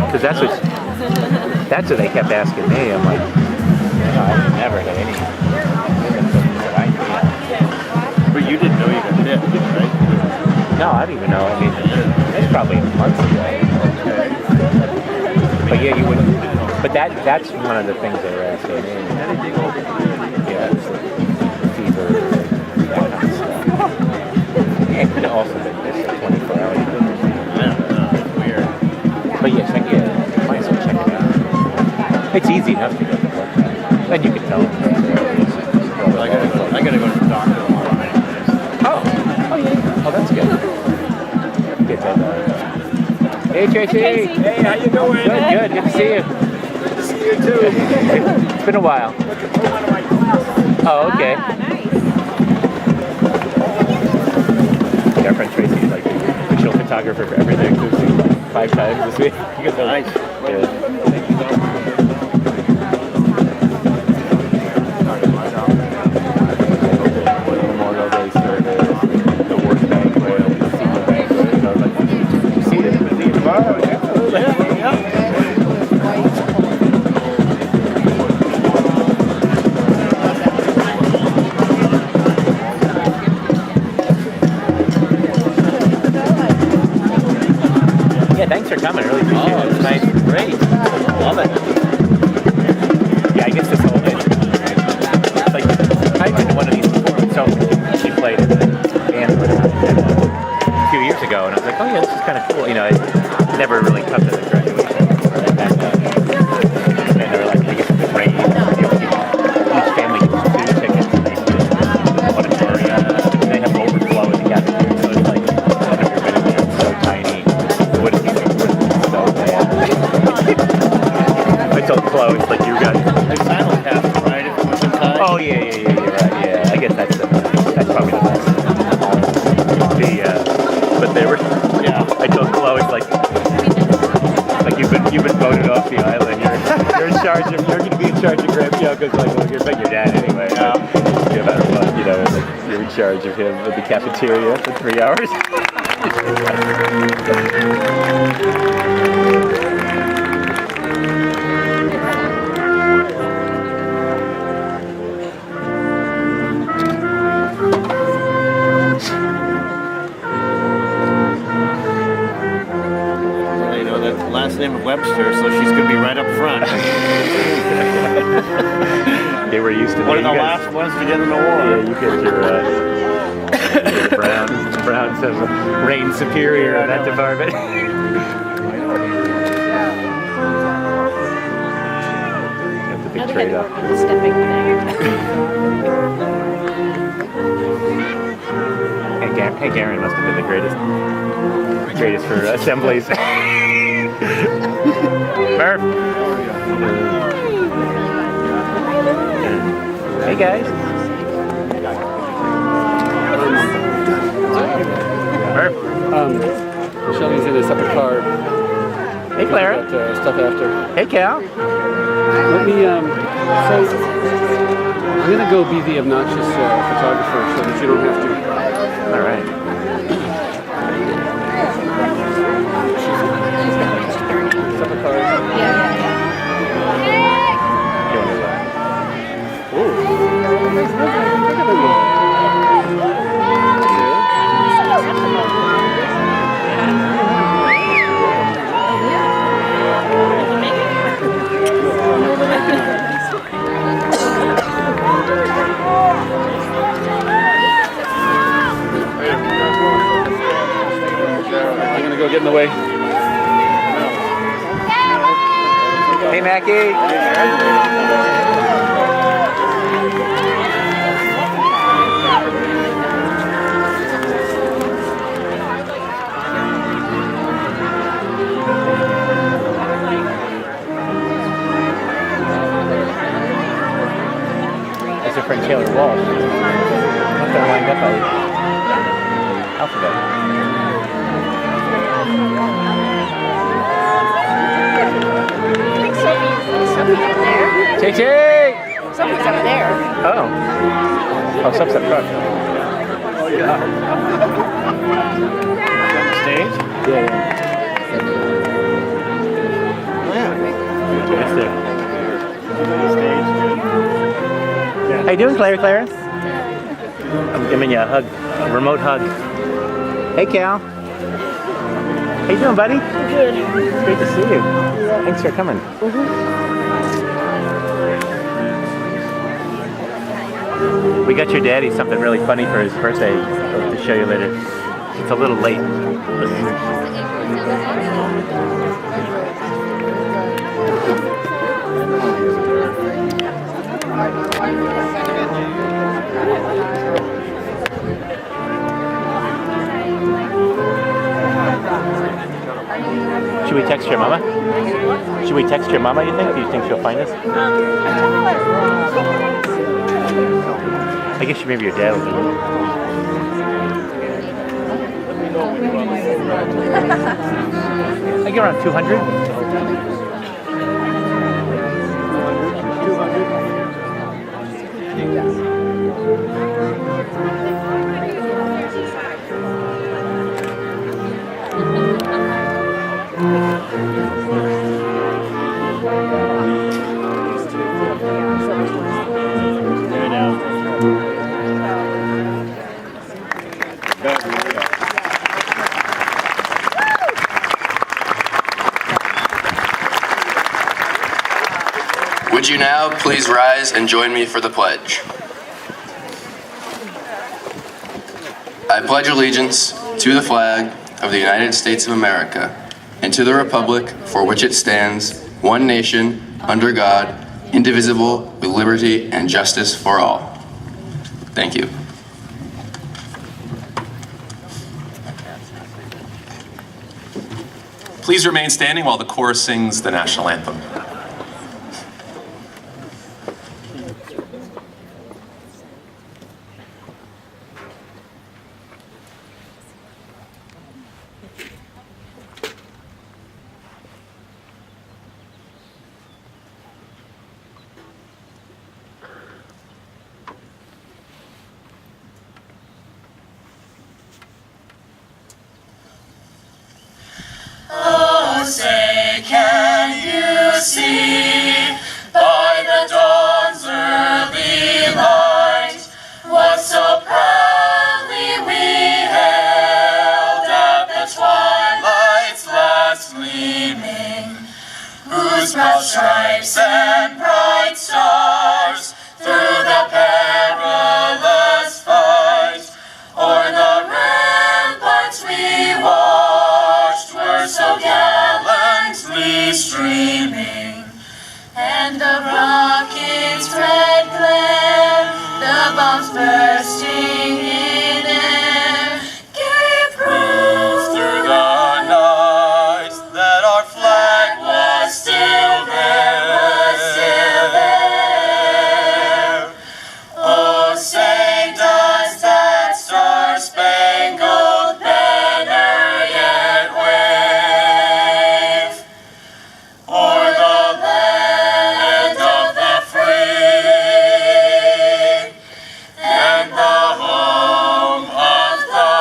Because that's what they kept asking me. I'm like, no, I've never had any symptoms that I knew. But you didn't know you got bit, right? No, I don't even know. I mean, it's probably months ago. Okay. But yeah, you wouldn't. But that's one of the things they were asking me. Yeah, it's like fever, that kind of stuff. Yeah, it could have also been just a 24-hour. I don't know. It's weird. But yeah, check it. Might as well check it out. It's easy enough to go to the blood test. Then you can tell them. I gotta go to the doctor tomorrow. Oh yeah. Oh, that's good. Get that. Hey Tracy. Hey, how you doing? Good. Good to see you. Good to see you too. It's been a while. Oh, okay. Our friend Tracy is like official photographer for everything. So she's like 5 times this week. Nice. Yeah. Thank you, Memorial Day service, the work banquet, the senior banquet. You know, like, you see it tomorrow. Yeah, thanks for coming. I really appreciate it. It's nice. Great. Love it. Yeah, I guess this whole thing. Like, I've been to one of these before. So she played in the band a few years ago, and I was like, oh yeah, this is kind of cool. You know, it never really come to the graduation. And they were like, I guess it's raised. Each family gets 2 tickets to the auditorium. They have overflow in the cafeteria, so it's like, I've never been in there. It's so tiny. It wouldn't be so bad. I told Chloe, it's like, you guys. They simulcast, right? If it was in time. Oh yeah, right. Yeah, I guess that's probably the best. But they were. Yeah, I told Chloe, like you've been voted off the island. You're in charge of. You're going to be in charge of Grandpa because like you're like your dad anyway. Yeah. No matter what, you know, like, you're in charge of him at the cafeteria for 3 hours. You know, that's the last name of Webster, so she's going to be right up front. They were used to One of the last ones to get an award. Yeah, you get your Brown says reign superior in that department. That's a big trade-off. Hey, Garen must have been the greatest for assemblies. Murph. Hey guys. Murph. Shelby's in a separate car. Hey Clara. Got, stuff after. Hey Cal. Let me, so I'm gonna go be the obnoxious photographer so that you don't have to. All right. Separate cars. I'm gonna go get in the way. Hey Mackie. That's your friend Taylor Walsh. Not that lined up by alphabet. Sophie's up there. JJ! Sophie's up there. Oh, Sophie's up front. Oh, yeah. On the stage? Yeah. Yes, sir. How you doing, Clara? I'm giving you a hug, a remote hug. Hey, Cal. How you doing, buddy? Good. It's great to see you. Thanks for coming. We got your daddy something really funny for his birthday to show you later. It's a little late. Should we text your mama? Should we text your mama, you think? Do you think she'll find us? I guess maybe your dad will do it. I get around 200. Would you now please rise and join me for the pledge? I pledge allegiance to the flag of the United States of America and to the republic for which it stands, one nation, under God, indivisible, with liberty and justice for all. Thank you. Please remain standing while the chorus sings the national anthem. Say, can you see by the dawn's early light what so proudly we hailed at the twilight's last gleaming, whose proud stripes and bright stars through the perilous fight o'er the ramparts we watched were so gallantly streaming, and the rocket's red glare, the bombs bursting in air, gave proof through the night that our flag was still there. Oh, say does that star-spangled banner yet wave o'er the land of the free and the home of the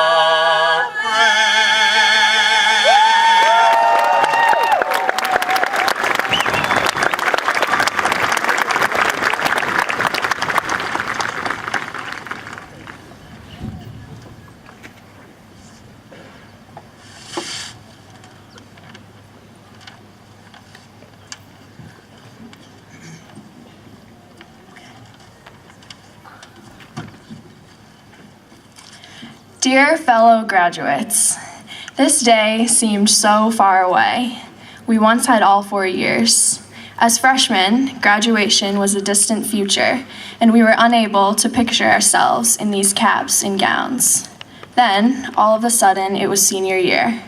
Dear fellow graduates, this day seemed so far away. We once had all 4 years. As freshmen, graduation was a distant future, and we were unable to picture ourselves in these caps and gowns. Then, all of a sudden, it was senior year,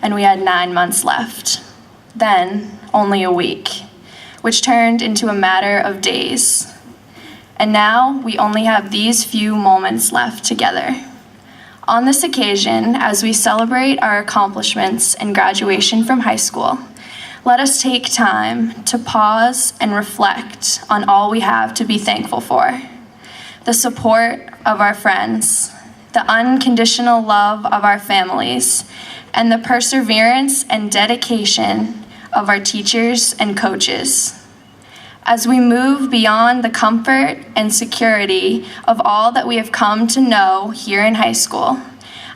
and we had 9 months left. Then, only a week, which turned into a matter of days. And now, we only have these few moments left together. On this occasion, as we celebrate our accomplishments and graduation from high school, let us take time to pause and reflect on all we have to be thankful for. The support of our friends, the unconditional love of our families, and the perseverance and dedication of our teachers and coaches. As we move beyond the comfort and security of all that we have come to know here in high school,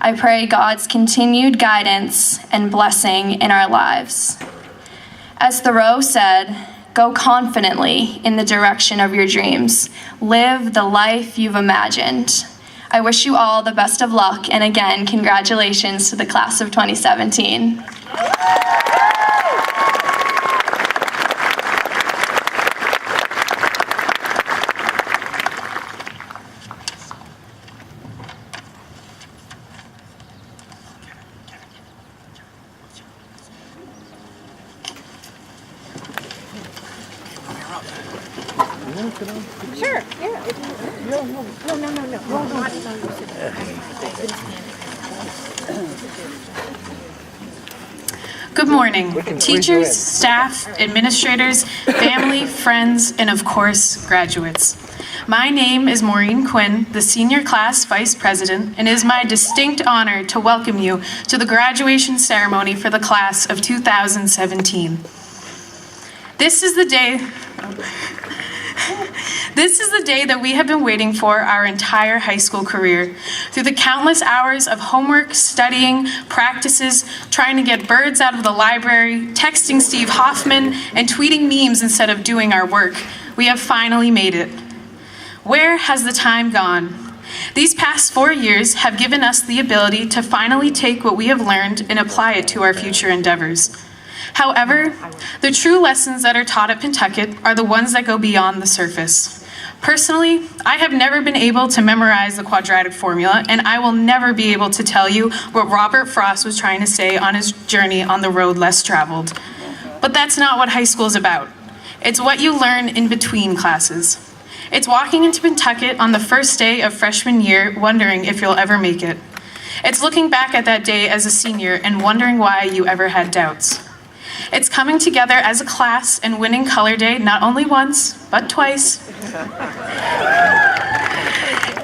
I pray God's continued guidance and blessing in our lives. As Thoreau said, go confidently in the direction of your dreams. Live the life you've imagined. I wish you all the best of luck, and again, congratulations to the class of 2017. Sure, yeah. No. Good morning, teachers, staff, administrators, family, friends, and of course, graduates. My name is Maureen Quinn, the senior class vice president, and it is my distinct honor to welcome you to the graduation ceremony for the class of 2017. This is the day that we have been waiting for our entire high school career. Through the countless hours of homework, studying, practices, trying to get birds out of the library, texting Steve Hoffman, and tweeting memes instead of doing our work, we have finally made it. Where has the time gone? These past 4 years have given us the ability to finally take what we have learned and apply it to our future endeavors. However, the true lessons that are taught at Pentucket are the ones that go beyond the surface. Personally, I have never been able to memorize the quadratic formula, and I will never be able to tell you what Robert Frost was trying to say on his journey on the road less traveled. But that's not what high school is about. It's what you learn in between classes. It's walking into Pentucket on the first day of freshman year wondering if you'll ever make it. It's looking back at that day as a senior and wondering why you ever had doubts. It's coming together as a class and winning Color Day not only once, but twice.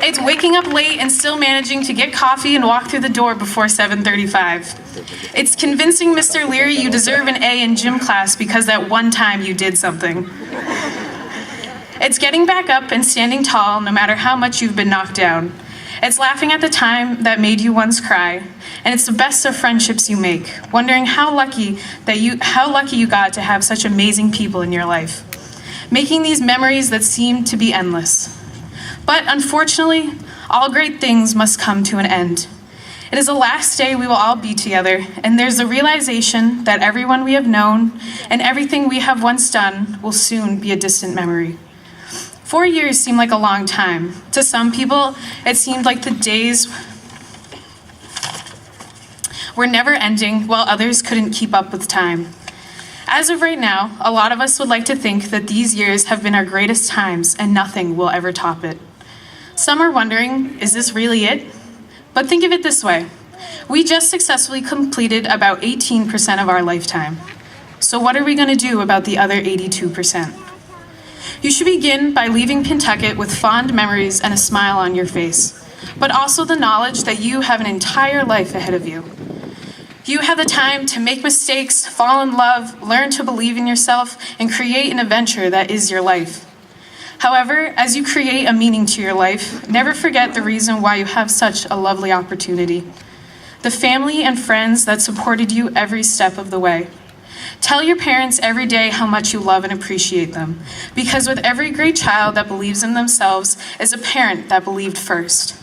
It's waking up late and still managing to get coffee and walk through the door before 7:35. It's convincing Mr. Leary you deserve an A in gym class because that one time you did something. It's getting back up and standing tall no matter how much you've been knocked down. It's laughing at the time that made you once cry, and it's the best of friendships you make, wondering how lucky you got to have such amazing people in your life, making these memories that seem to be endless. But unfortunately, all great things must come to an end. It is the last day we will all be together, and there's the realization that everyone we have known and everything we have once done will soon be a distant memory. 4 years seem like a long time. To some people, it seemed like the days were never ending, while others couldn't keep up with time. As of right now, a lot of us would like to think that these years have been our greatest times and nothing will ever top it. Some are wondering, is this really it? But think of it this way. We just successfully completed about 18% of our lifetime. So what are we going to do about the other 82%? You should begin by leaving Pentucket with fond memories and a smile on your face, but also the knowledge that you have an entire life ahead of you. You have the time to make mistakes, fall in love, learn to believe in yourself, and create an adventure that is your life. However, as you create a meaning to your life, never forget the reason why you have such a lovely opportunity. The family and friends that supported you every step of the way. Tell your parents every day how much you love and appreciate them, because with every great child that believes in themselves is a parent that believed first.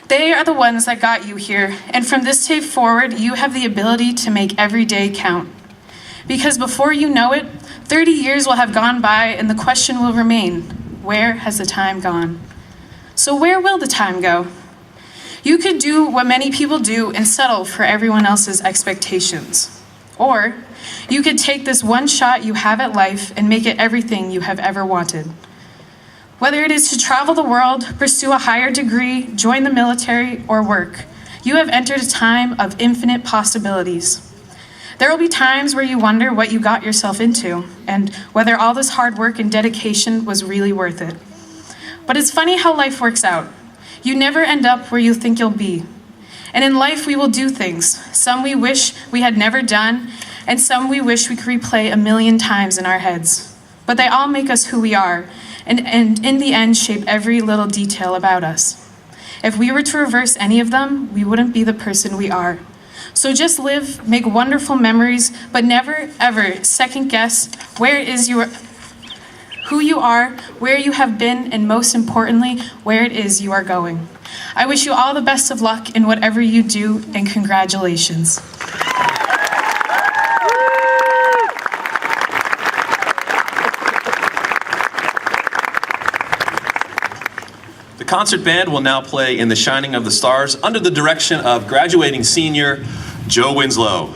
They are the ones that got you here, and from this day forward, you have the ability to make every day count. Because before you know it, 30 years will have gone by and the question will remain, where has the time gone? So where will the time go? You could do what many people do and settle for everyone else's expectations. Or you could take this one shot you have at life and make it everything you have ever wanted. Whether it is to travel the world, pursue a higher degree, join the military, or work, you have entered a time of infinite possibilities. There will be times where you wonder what you got yourself into and whether all this hard work and dedication was really worth it. But it's funny how life works out. You never end up where you think you'll be. And in life, we will do things, some we wish we had never done, and some we wish we could replay a million times in our heads. But they all make us who we are, and in the end shape every little detail about us. If we were to reverse any of them, we wouldn't be the person we are. So just live, make wonderful memories, but never, ever second guess who you are, where you have been, and most importantly, where it is you are going. I wish you all the best of luck in whatever you do, and congratulations. The concert band will now play In the Shining of the Stars under the direction of graduating senior Joe Winslow.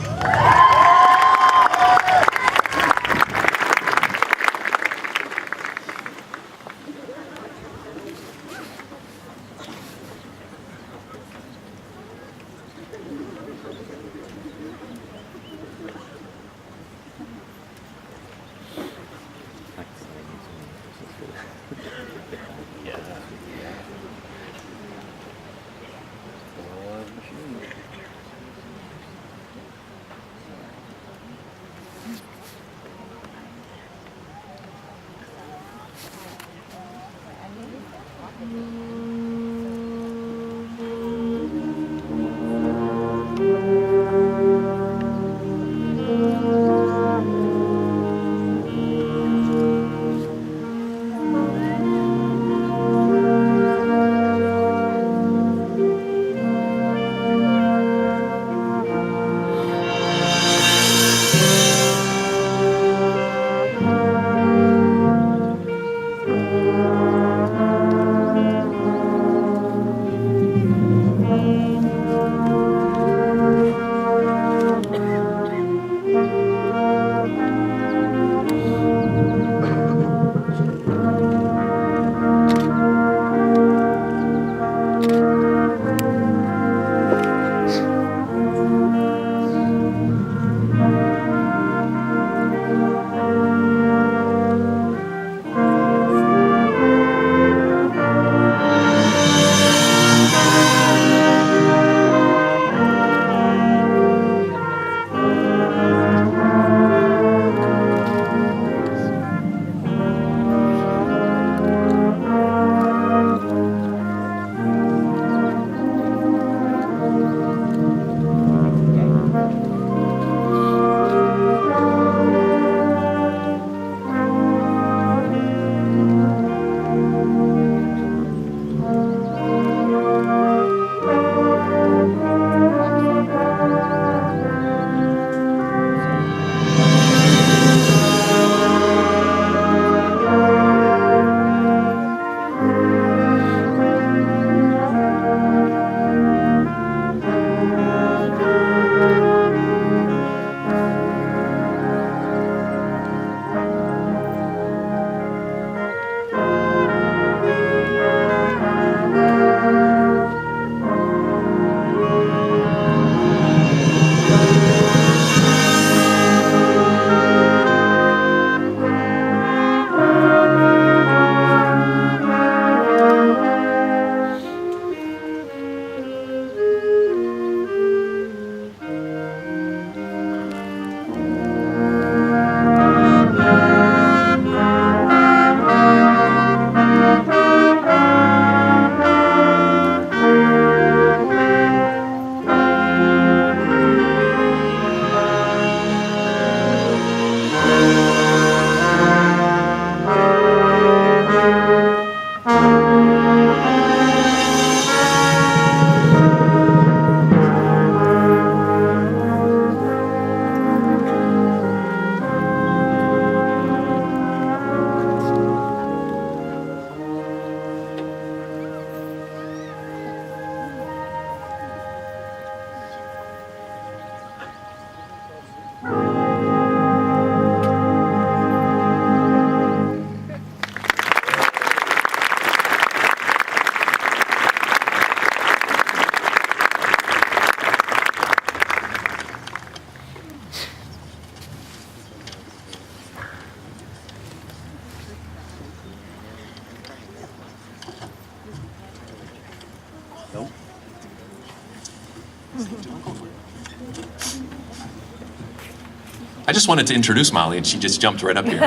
I just wanted to introduce Molly, and she just jumped right up here.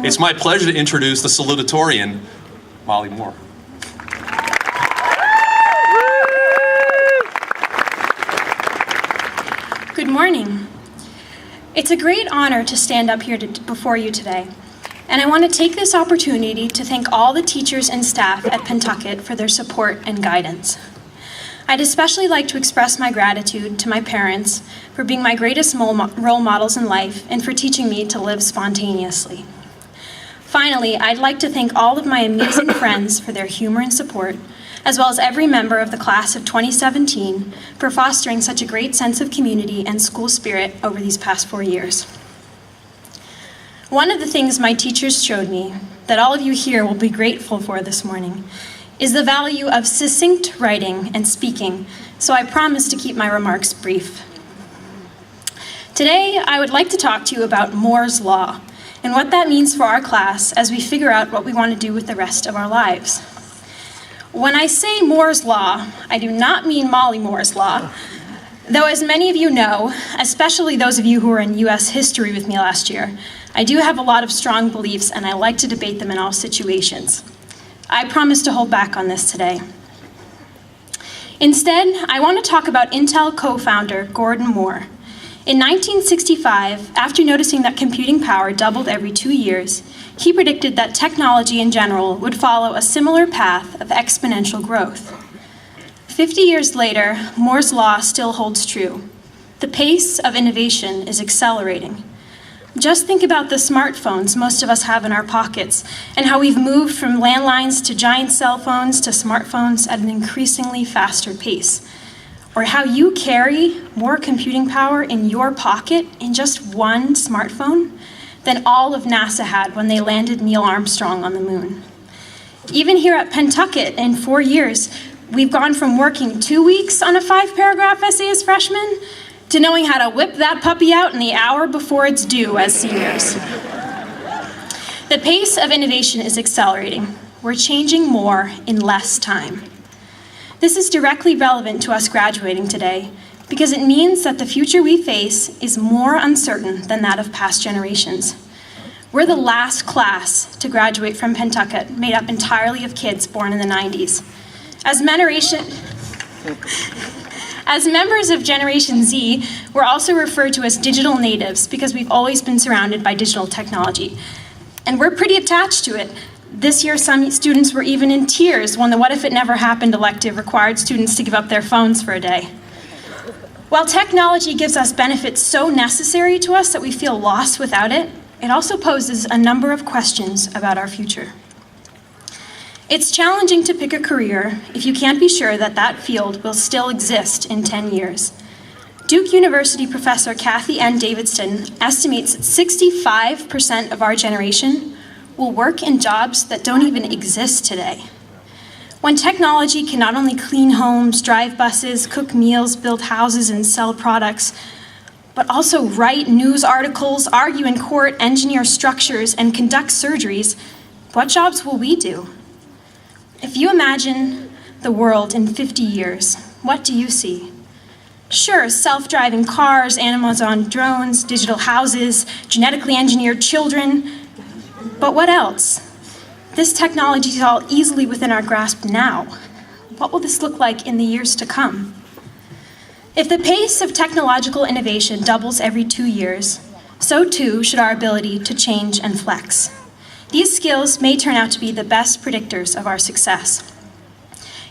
It's my pleasure to introduce the Salutatorian, Molly Moore. Good morning. It's a great honor to stand up here before you today, and I want to take this opportunity to thank all the teachers and staff at Pentucket for their support and guidance. I'd especially like to express my gratitude to my parents for being my greatest role models in life and for teaching me to live spontaneously. Finally, I'd like to thank all of my amazing friends for their humor and support, as well as every member of the class of 2017 for fostering such a great sense of community and school spirit over these past 4 years. One of the things my teachers showed me that all of you here will be grateful for this morning is the value of succinct writing and speaking, so I promise to keep my remarks brief. Today, I would like to talk to you about Moore's Law and what that means for our class as we figure out what we want to do with the rest of our lives. When I say Moore's Law, I do not mean Molly Moore's Law, though as many of you know, especially those of you who were in US history with me last year, I do have a lot of strong beliefs and I like to debate them in all situations. I promise to hold back on this today. Instead, I want to talk about Intel co-founder Gordon Moore. In 1965, after noticing that computing power doubled every 2 years, he predicted that technology in general would follow a similar path of exponential growth. 50 years later, Moore's Law still holds true. The pace of innovation is accelerating. Just think about the smartphones most of us have in our pockets and how we've moved from landlines to giant cell phones to smartphones at an increasingly faster pace. Or how you carry more computing power in your pocket in just one smartphone than all of NASA had when they landed Neil Armstrong on the moon. Even here at Pentucket, in 4 years, we've gone from working 2 weeks on a 5-paragraph essay as freshmen to knowing how to whip that puppy out in the hour before it's due as seniors. The pace of innovation is accelerating. We're changing more in less time. This is directly relevant to us graduating today because it means that the future we face is more uncertain than that of past generations. We're the last class to graduate from Pentucket, made up entirely of kids born in the 90s. As members of Generation Z, we're also referred to as digital natives because we've always been surrounded by digital technology. And we're pretty attached to it. This year, some students were even in tears when the What If It Never Happened elective required students to give up their phones for a day. While technology gives us benefits so necessary to us that we feel lost without it, it also poses a number of questions about our future. It's challenging to pick a career if you can't be sure that that field will still exist in 10 years. Duke University professor Kathy N. Davidson estimates that 65% of our generation will work in jobs that don't even exist today. When technology can not only clean homes, drive buses, cook meals, build houses, and sell products, but also write news articles, argue in court, engineer structures, and conduct surgeries, what jobs will we do? If you imagine the world in 50 years, what do you see? Sure, self-driving cars, Amazon drones, digital houses, genetically engineered children, but what else? This technology is all easily within our grasp now. What will this look like in the years to come? If the pace of technological innovation doubles every 2 years, so too should our ability to change and flex. These skills may turn out to be the best predictors of our success.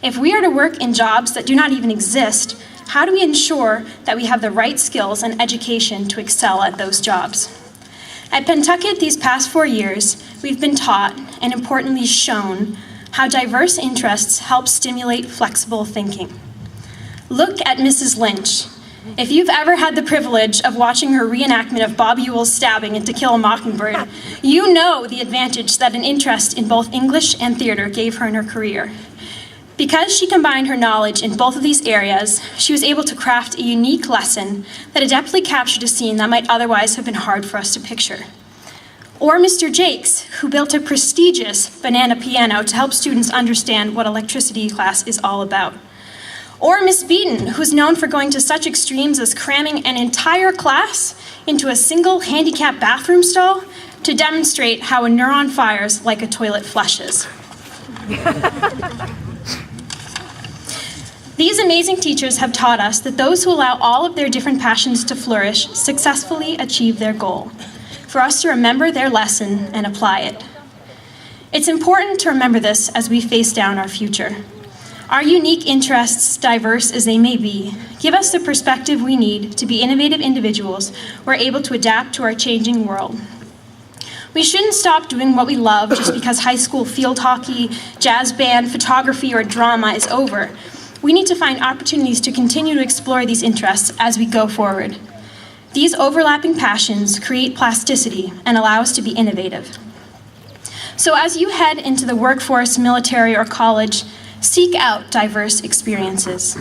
If we are to work in jobs that do not even exist, how do we ensure that we have the right skills and education to excel at those jobs? At Pentucket these past 4 years, we've been taught, and importantly shown, how diverse interests help stimulate flexible thinking. Look at Mrs. Lynch. If you've ever had the privilege of watching her reenactment of Bob Ewell's stabbing in To Kill a Mockingbird, you know the advantage that an interest in both English and theater gave her in her career. Because she combined her knowledge in both of these areas, she was able to craft a unique lesson that adeptly captured a scene that might otherwise have been hard for us to picture. Or Mr. Jakes, who built a prestigious banana piano to help students understand what electricity class is all about. Or Miss Beaton, who's known for going to such extremes as cramming an entire class into a single handicapped bathroom stall to demonstrate how a neuron fires like a toilet flushes. These amazing teachers have taught us that those who allow all of their different passions to flourish successfully achieve their goal, for us to remember their lesson and apply it. It's important to remember this as we face down our future. Our unique interests, diverse as they may be, give us the perspective we need to be innovative individuals who are able to adapt to our changing world. We shouldn't stop doing what we love just because high school field hockey, jazz band, photography, or drama is over. We need to find opportunities to continue to explore these interests as we go forward. These overlapping passions create plasticity and allow us to be innovative. So as you head into the workforce, military, or college, seek out diverse experiences.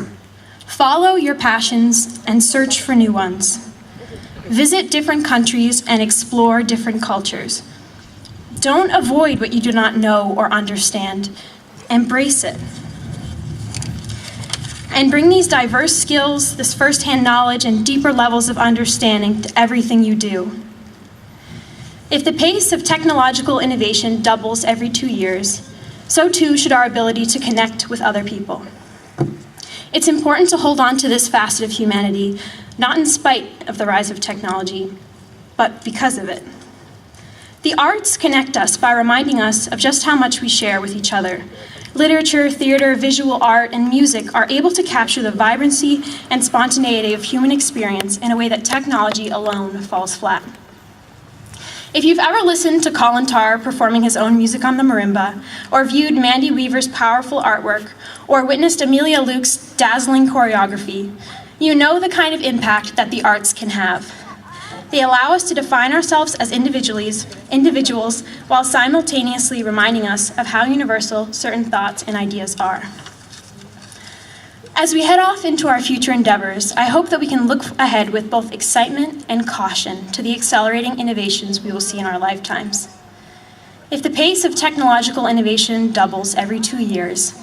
Follow your passions and search for new ones. Visit different countries and explore different cultures. Don't avoid what you do not know or understand. Embrace it. And bring these diverse skills, this firsthand knowledge, and deeper levels of understanding to everything you do. If the pace of technological innovation doubles every 2 years, so too should our ability to connect with other people. It's important to hold on to this facet of humanity, not in spite of the rise of technology, but because of it. The arts connect us by reminding us of just how much we share with each other. Literature, theater, visual art, and music are able to capture the vibrancy and spontaneity of human experience in a way that technology alone falls flat. If you've ever listened to Colin Tarr performing his own music on the marimba, or viewed Mandy Weaver's powerful artwork, or witnessed Amelia Luke's dazzling choreography, you know the kind of impact that the arts can have. They allow us to define ourselves as individuals while simultaneously reminding us of how universal certain thoughts and ideas are. As we head off into our future endeavors, I hope that we can look ahead with both excitement and caution to the accelerating innovations we will see in our lifetimes. If the pace of technological innovation doubles every 2 years,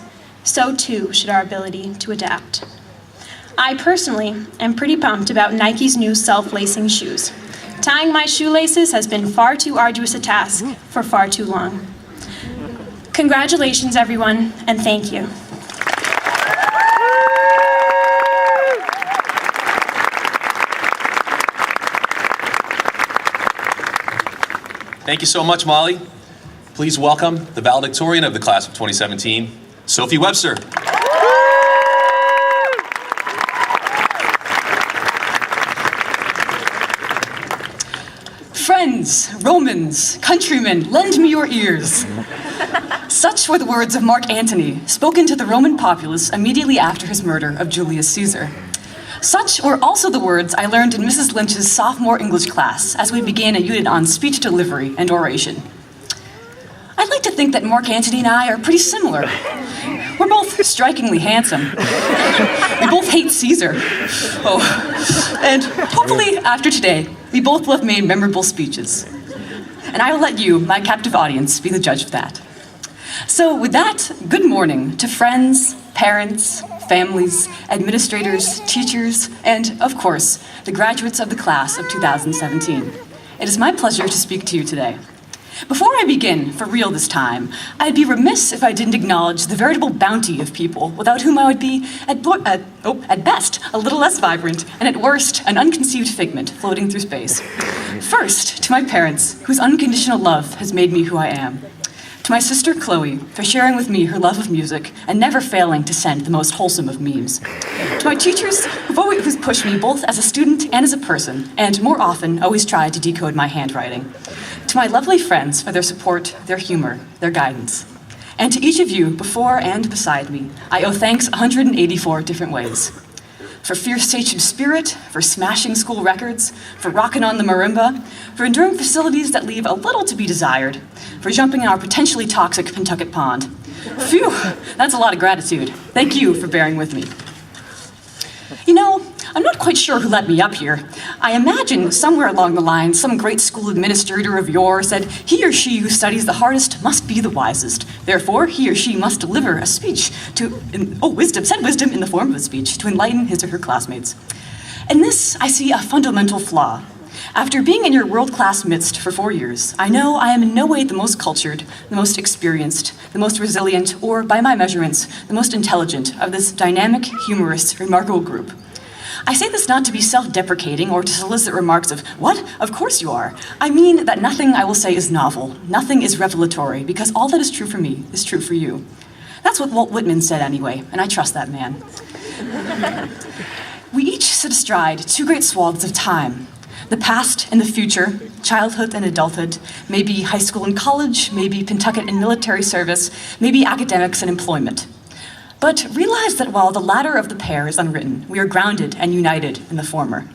so too should our ability to adapt. I personally am pretty pumped about Nike's new self-lacing shoes. Tying my shoelaces has been far too arduous a task for far too long. Congratulations, everyone, and thank you. Thank you so much, Molly. Please welcome the valedictorian of the class of 2017, Sophie Webster. Friends, Romans, countrymen, lend me your ears. Such were the words of Mark Antony, spoken to the Roman populace immediately after his murder of Julius Caesar. Such were also the words I learned in Mrs. Lynch's sophomore English class as we began a unit on speech delivery and oration. I'd like to think that Mark Antony and I are pretty similar. We're both strikingly handsome. We both hate Caesar. Oh, and hopefully after today, we both will have made memorable speeches. And I will let you, my captive audience, be the judge of that. So with that, good morning to friends, parents, families, administrators, teachers, and, of course, the graduates of the class of 2017. It is my pleasure to speak to you today. Before I begin, for real this time, I'd be remiss if I didn't acknowledge the veritable bounty of people without whom I would be, at best, a little less vibrant, and at worst, an unconceived figment floating through space. First, to my parents, whose unconditional love has made me who I am. To my sister Chloe, for sharing with me her love of music and never failing to send the most wholesome of memes. To my teachers, who've always pushed me both as a student and as a person, and more often always tried to decode my handwriting. To my lovely friends for their support, their humor, their guidance. And to each of you, before and beside me, I owe thanks 184 different ways. For fierce stage of spirit, for smashing school records, for rocking on the marimba, for enduring facilities that leave a little to be desired, for jumping in our potentially toxic Pentucket pond. Phew, that's a lot of gratitude. Thank you for bearing with me. You know, I'm not quite sure who let me up here. I imagine somewhere along the line, some great school administrator of yore said, he or she who studies the hardest must be the wisest. Therefore, he or she must deliver a speech send wisdom in the form of a speech to enlighten his or her classmates. In this, I see a fundamental flaw. After being in your world-class midst for 4 years, I know I am in no way the most cultured, the most experienced, the most resilient, or, by my measurements, the most intelligent of this dynamic, humorous, remarkable group. I say this not to be self-deprecating or to solicit remarks of, what? Of course you are. I mean that nothing I will say is novel, nothing is revelatory, because all that is true for me is true for you. That's what Walt Whitman said anyway, and I trust that man. We each sit astride 2 great swaths of time. The past and the future, childhood and adulthood, maybe high school and college, maybe Pentucket and military service, maybe academics and employment. But realize that while the latter of the pair is unwritten, we are grounded and united in the former.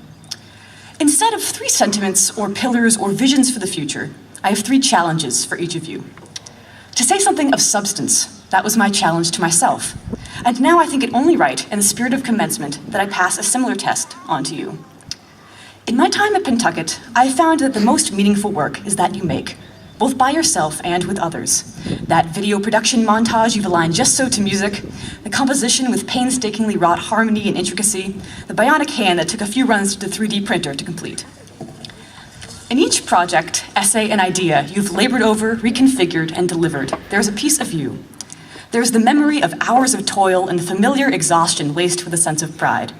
Instead of 3 sentiments or pillars or visions for the future, I have 3 challenges for each of you. To say something of substance, that was my challenge to myself. And now I think it only right, in the spirit of commencement, that I pass a similar test on to you. In my time at Pentucket, I found that the most meaningful work is that you make, both by yourself and with others. That video production montage you've aligned just so to music, the composition with painstakingly wrought harmony and intricacy, the bionic hand that took a few runs to the 3D printer to complete. In each project, essay, and idea you've labored over, reconfigured, and delivered, there's a piece of you. There's the memory of hours of toil and the familiar exhaustion laced with a sense of pride.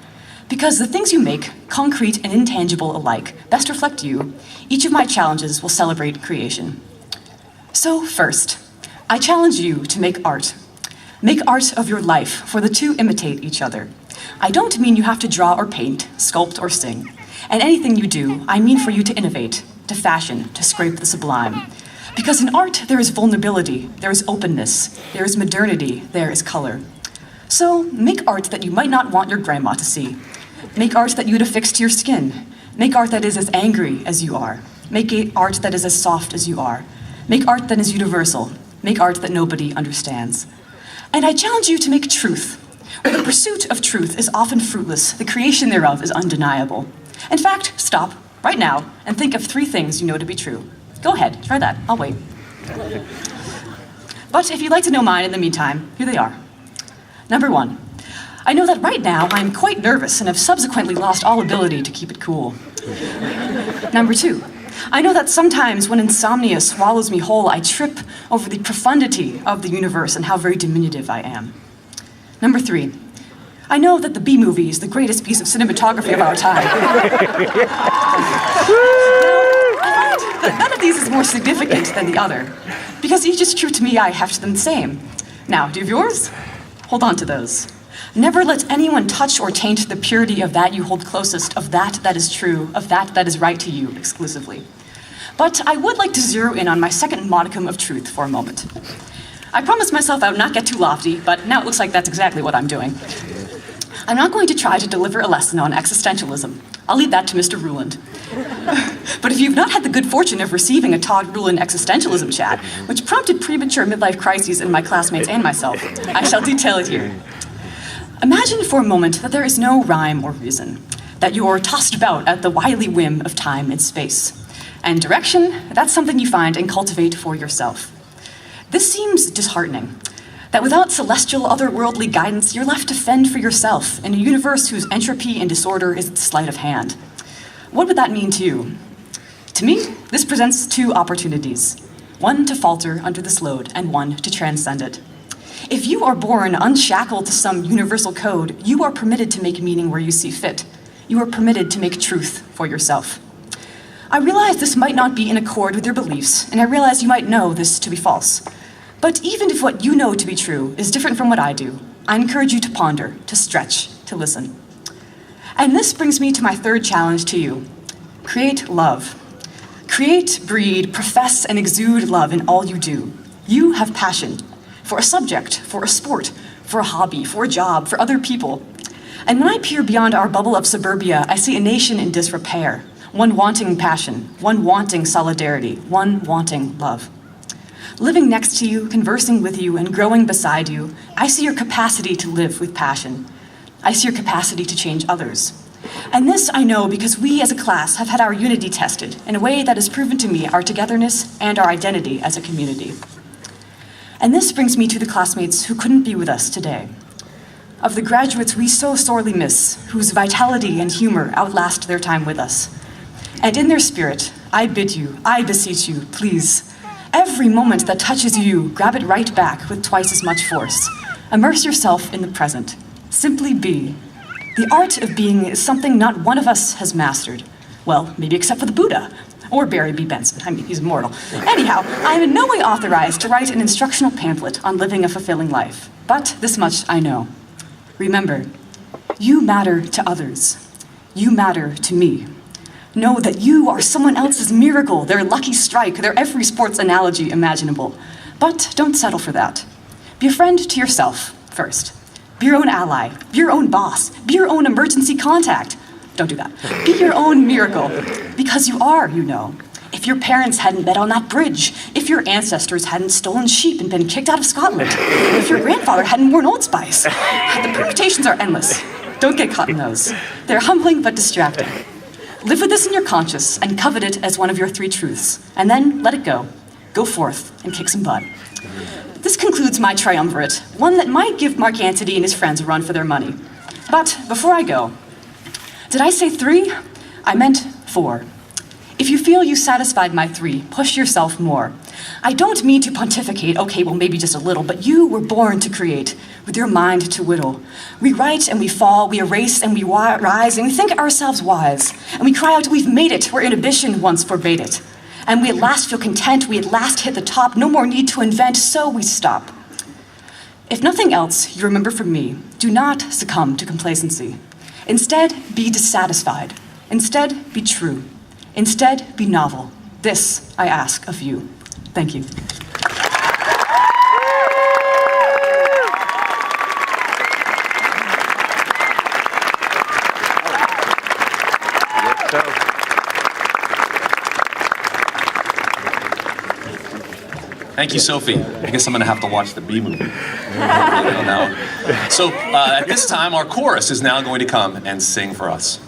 Because the things you make, concrete and intangible alike, best reflect you, each of my challenges will celebrate creation. So first, I challenge you to make art. Make art of your life, for the 2 imitate each other. I don't mean you have to draw or paint, sculpt or sing. And anything you do, I mean for you to innovate, to fashion, to scrape the sublime. Because in art, there is vulnerability, there is openness, there is modernity, there is color. So make art that you might not want your grandma to see. Make art that you'd affix to your skin. Make art that is as angry as you are. Make art that is as soft as you are. Make art that is universal. Make art that nobody understands. And I challenge you to make truth. Where the pursuit of truth is often fruitless, the creation thereof is undeniable. In fact, stop right now and think of 3 things you know to be true. Go ahead, try that. I'll wait. But if you'd like to know mine in the meantime, here they are. Number 1, I know that right now I'm quite nervous and have subsequently lost all ability to keep it cool. Number 2, I know that sometimes when insomnia swallows me whole, I trip over the profundity of the universe and how very diminutive I am. Number 3, I know that the B-movie is the greatest piece of cinematography of our time. None of these is more significant than the other, because each is true to me, I heft them the same. Now, do you have yours? Hold on to those. Never let anyone touch or taint the purity of that you hold closest, of that that is true, of that that is right to you exclusively. But I would like to zero in on my second modicum of truth for a moment. I promised myself I would not get too lofty, but now it looks like that's exactly what I'm doing. I'm not going to try to deliver a lesson on existentialism. I'll leave that to Mr. Ruland. But if you've not had the good fortune of receiving a Todd Ruland existentialism chat, which prompted premature midlife crises in my classmates and myself, I shall detail it here. Imagine for a moment that there is no rhyme or reason, that you're tossed about at the wily whim of time and space. And direction, that's something you find and cultivate for yourself. This seems disheartening, that without celestial otherworldly guidance, you're left to fend for yourself in a universe whose entropy and disorder is at the sleight of hand. What would that mean to you? To me, this presents 2 opportunities. One to falter under this load, and one to transcend it. If you are born unshackled to some universal code, you are permitted to make meaning where you see fit. You are permitted to make truth for yourself. I realize this might not be in accord with your beliefs, and I realize you might know this to be false. But even if what you know to be true is different from what I do, I encourage you to ponder, to stretch, to listen. And this brings me to my 3rd challenge to you. Create love. Create, breed, profess, and exude love in all you do. You have passion for a subject, for a sport, for a hobby, for a job, for other people. And when I peer beyond our bubble of suburbia, I see a nation in disrepair, one wanting passion, one wanting solidarity, one wanting love. Living next to you, conversing with you, and growing beside you, I see your capacity to live with passion. I see your capacity to change others. And this I know because we as a class have had our unity tested in a way that has proven to me our togetherness and our identity as a community. And this brings me to the classmates who couldn't be with us today. Of the graduates we so sorely miss, whose vitality and humor outlast their time with us. And in their spirit, I bid you, I beseech you, please, every moment that touches you, grab it right back with twice as much force. Immerse yourself in the present. Simply be. The art of being is something not one of us has mastered. Well, maybe except for the Buddha, or Barry B. Benson. I mean, he's immortal. Anyhow, I am in no way authorized to write an instructional pamphlet on living a fulfilling life. But this much I know. Remember, you matter to others. You matter to me. Know that you are someone else's miracle, their lucky strike, their every sports analogy imaginable. But don't settle for that. Be a friend to yourself first. Be your own ally. Be your own boss. Be your own emergency contact. Don't do that. Be your own miracle. Because you are, you know. If your parents hadn't bet on that bridge, if your ancestors hadn't stolen sheep and been kicked out of Scotland, if your grandfather hadn't worn Old Spice, the permutations are endless. Don't get caught in those. They're humbling but distracting. Live with this in your conscience and covet it as one of your 3 truths, and then let it go. Go forth and kick some butt. This concludes my triumvirate, one that might give Mark Antony and his friends a run for their money. But before I go, did I say 3? I meant 4. If you feel you satisfied my 3, push yourself more. I don't mean to pontificate, okay, well maybe just a little, but you were born to create, with your mind to whittle. We write and we fall, we erase and we rise, and we think ourselves wise. And we cry out, we've made it, where inhibition once forbade it. And we at last feel content, we at last hit the top, no more need to invent, so we stop. If nothing else you remember from me, do not succumb to complacency. Instead, be dissatisfied. Instead, be true. Instead, be novel. This I ask of you. Thank you. Thank you, Sophie. I guess I'm going to have to watch the B movie. Now. So at this time, our chorus is now going to come and sing for us.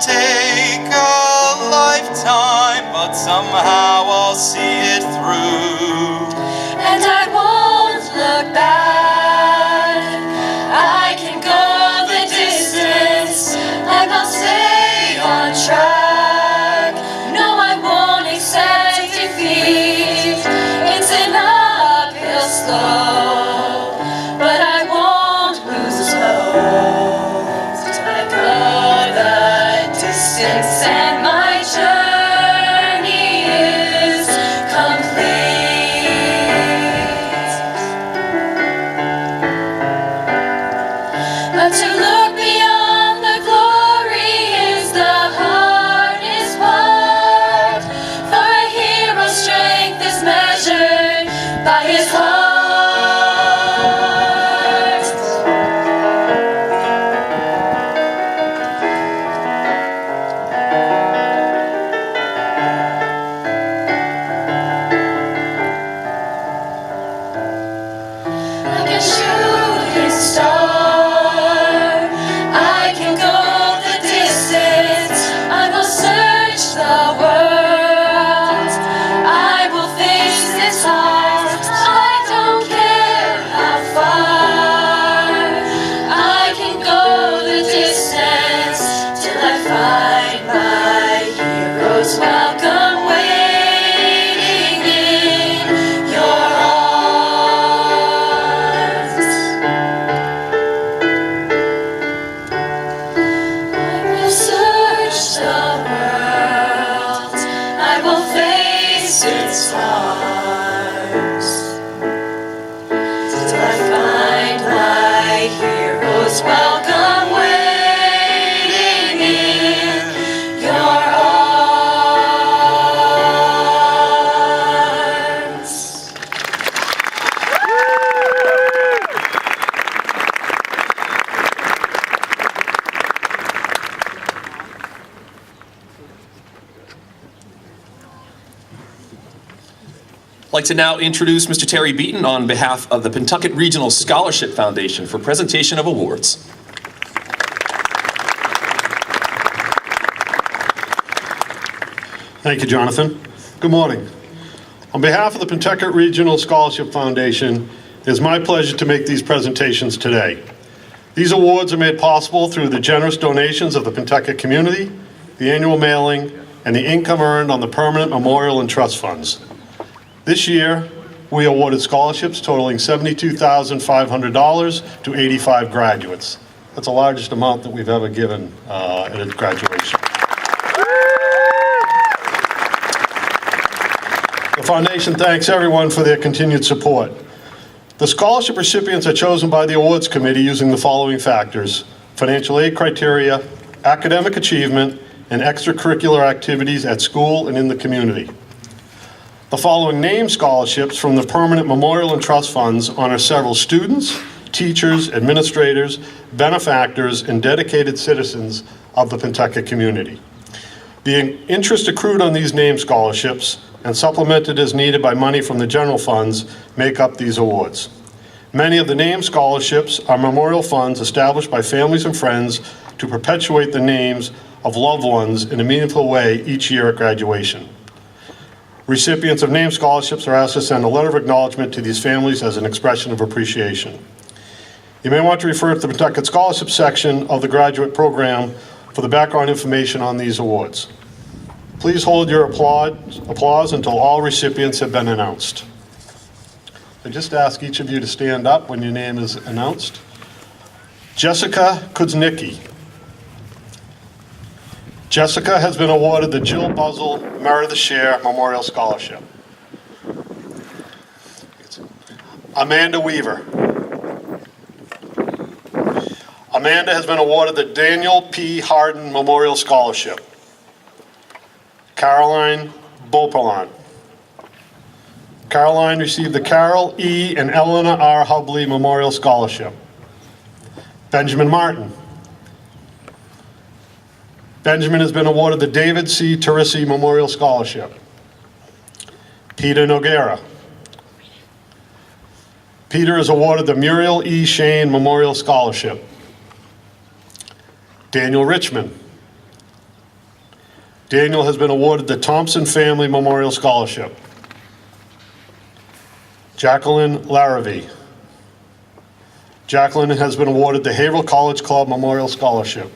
Take a lifetime, but somehow I'll see it through. And I won't look back. I can go the distance. most welcome waiting in your arms. I will search the world, I will face its scars, till I find my hero's welcome waiting in your arms. I'd like to now introduce Mr. Terry Beaton on behalf of the Pentucket Regional Scholarship Foundation for presentation of awards. Thank you, Jonathan. Good morning. On behalf of the Pentucket Regional Scholarship Foundation, it is my pleasure to make these presentations today. These awards are made possible through the generous donations of the Pentucket community, the annual mailing, and the income earned on the permanent memorial and trust funds. This year, we awarded scholarships totaling $72,500 to 85 graduates. That's the largest amount that we've ever given at a graduation. The foundation thanks everyone for their continued support. The scholarship recipients are chosen by the awards committee using the following factors: financial aid criteria, academic achievement, and extracurricular activities at school and in the community. The following named scholarships from the permanent memorial and trust funds honor several students, teachers, administrators, benefactors, and dedicated citizens of the Pentucket community. The interest accrued on these named scholarships and supplemented as needed by money from the general funds make up these awards. Many of the named scholarships are memorial funds established by families and friends to perpetuate the names of loved ones in a meaningful way each year at graduation. Recipients of named scholarships are asked to send a letter of acknowledgement to these families as an expression of appreciation. You may want to refer to the Pentucket Scholarship section of the graduate program for the background information on these awards. Please hold your applause until all recipients have been announced. I just ask each of you to stand up when your name is announced. Jessica Kuznicki. Jessica has been awarded the Jill Buzzell Merit of the Share Memorial Scholarship. Amanda Weaver. Amanda has been awarded the Daniel P. Harden Memorial Scholarship. Caroline Beaupelon. Caroline received the Carol E. and Eleanor R. Hubley Memorial Scholarship. Benjamin Martin. Benjamin has been awarded the David C. Teresi Memorial Scholarship. Peter Noguera. Peter is awarded the Muriel E. Shane Memorial Scholarship. Daniel Richmond. Daniel has been awarded the Thompson Family Memorial Scholarship. Jacqueline Larrabee. Jacqueline has been awarded the Haverhill College Club Memorial Scholarship.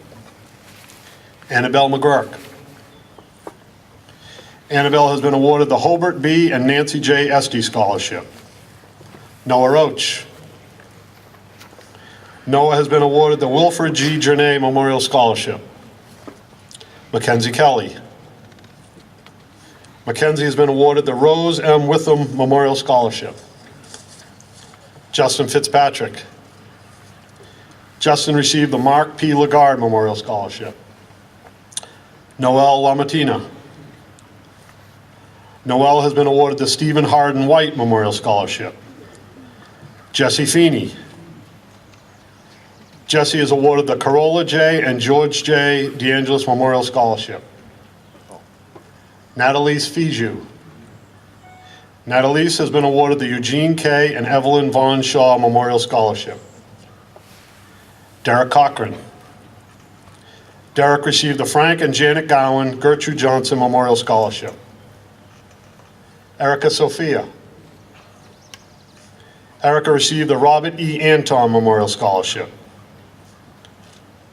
Annabelle McGurk. Annabelle has been awarded the Hobart B. and Nancy J. Esty Scholarship. Noah Roach. Noah has been awarded the Wilfred G. Drenay Memorial Scholarship. Mackenzie Kelly. Mackenzie has been awarded the Rose M. Witham Memorial Scholarship. Justin Fitzpatrick. Justin received the Mark P. Lagarde Memorial Scholarship. Noelle Lamatina. Noelle has been awarded the Stephen Hardin White Memorial Scholarship. Jesse Feeney. Jesse is awarded the Carola J. and George J. DeAngelis Memorial Scholarship. Natalise Fiju. Natalise has been awarded the Eugene K. and Evelyn Vaughn Shaw Memorial Scholarship. Derek Cochran. Derek received the Frank and Janet Gowan Gertrude Johnson Memorial Scholarship. Erica Sophia. Erica received the Robert E. Anton Memorial Scholarship.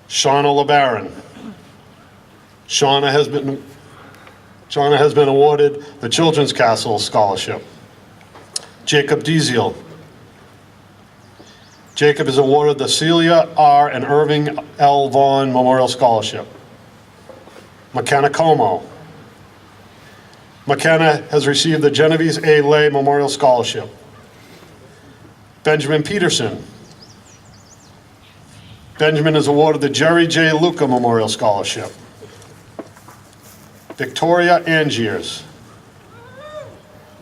Shauna LeBaron. Shauna has been Jonna has been awarded the Children's Castle Scholarship. Jacob Diesel. Jacob is awarded the Celia R. and Irving L. Vaughn Memorial Scholarship. McKenna Como. McKenna has received the Genevieve A. Lay Memorial Scholarship. Benjamin Peterson. Benjamin is awarded the Jerry J. Luca Memorial Scholarship. Victoria Angiers.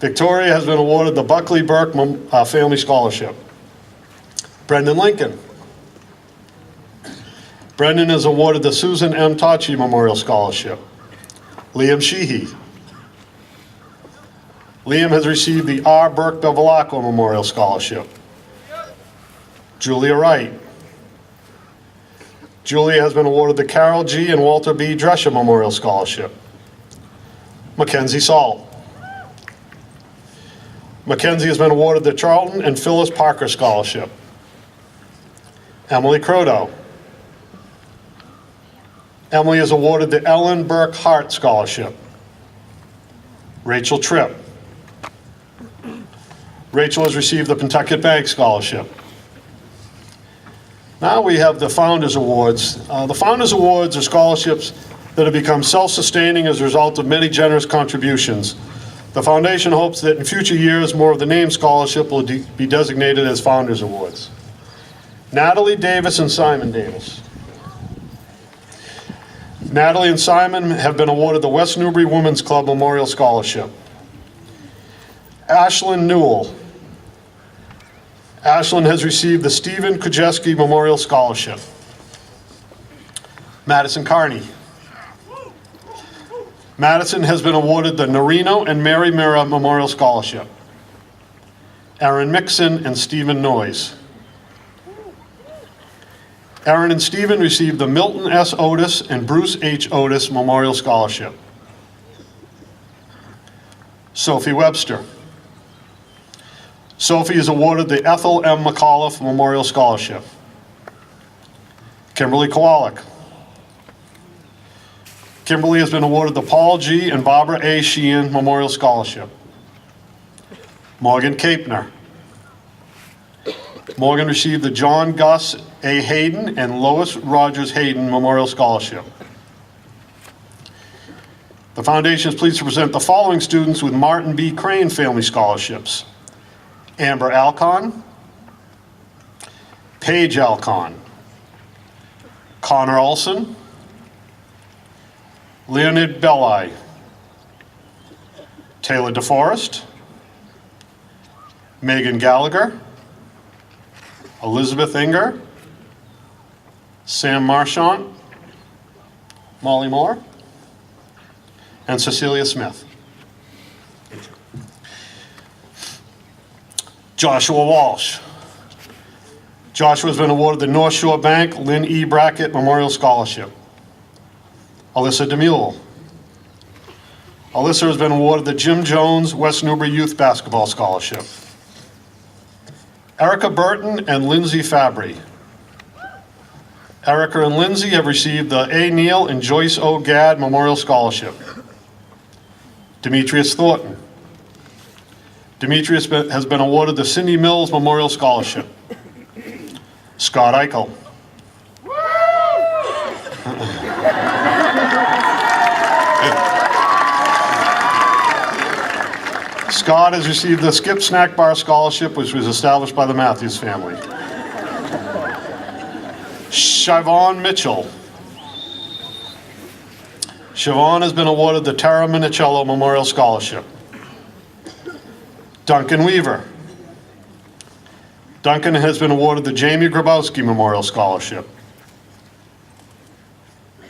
Victoria has been awarded the Buckley Burke Family Scholarship. Brendan Lincoln. Brendan is awarded the Susan M. Tachi Memorial Scholarship. Liam Sheehy. Liam has received the R. Burke Bevilacqua Memorial Scholarship. Julia Wright. Julia has been awarded the Carol G. and Walter B. Drescher Memorial Scholarship. Mackenzie Salt. Mackenzie has been awarded the Charlton and Phyllis Parker Scholarship. Emily Croto. Emily is awarded the Ellen Burke Hart Scholarship. Rachel Tripp. Rachel has received the Pentucket Bank Scholarship. Now we have the Founders Awards. The Founders Awards are scholarships that have become self-sustaining as a result of many generous contributions. The foundation hopes that in future years, more of the named scholarship will be designated as Founders Awards. Natalie Davis and Simon Davis. Natalie and Simon have been awarded the West Newbury Women's Club Memorial Scholarship. Ashlyn Newell. Ashlyn has received the Stephen Kujeski Memorial Scholarship. Madison Carney. Madison has been awarded the Norino and Mary Mira Memorial Scholarship. Aaron Mixon and Stephen Noyes. Aaron and Stephen received the Milton S. Otis and Bruce H. Otis Memorial Scholarship. Sophie Webster. Sophie is awarded the Ethel M. McAuliffe Memorial Scholarship. Kimberly Kowalik. Kimberly has been awarded the Paul G. and Barbara A. Sheehan Memorial Scholarship. Morgan Kapner. Morgan received the John Gus A. Hayden and Lois Rogers Hayden Memorial Scholarship. The foundation is pleased to present the following students with Martin B. Crane Family Scholarships. Amber Alcon, Paige Alcon, Connor Olson, Leonid Belli, Taylor DeForest, Megan Gallagher, Elizabeth Inger, Sam Marchant, Molly Moore, and Cecilia Smith. Joshua Walsh. Joshua has been awarded the North Shore Bank Lynn E. Brackett Memorial Scholarship. Alyssa DeMule. Alyssa has been awarded the Jim Jones West Newbury Youth Basketball Scholarship. Erica Burton and Lindsay Fabry. Erica and Lindsay have received the A. Neal and Joyce O. Gadd Memorial Scholarship. Demetrius Thornton. Demetrius has been awarded the Cindy Mills Memorial Scholarship. Scott Eichel. Scott has received the Skip Snack Bar Scholarship, which was established by the Matthews family. Siobhan Mitchell. Siobhan has been awarded the Tara Minicello Memorial Scholarship. Duncan Weaver. Duncan has been awarded the Jamie Grabowski Memorial Scholarship.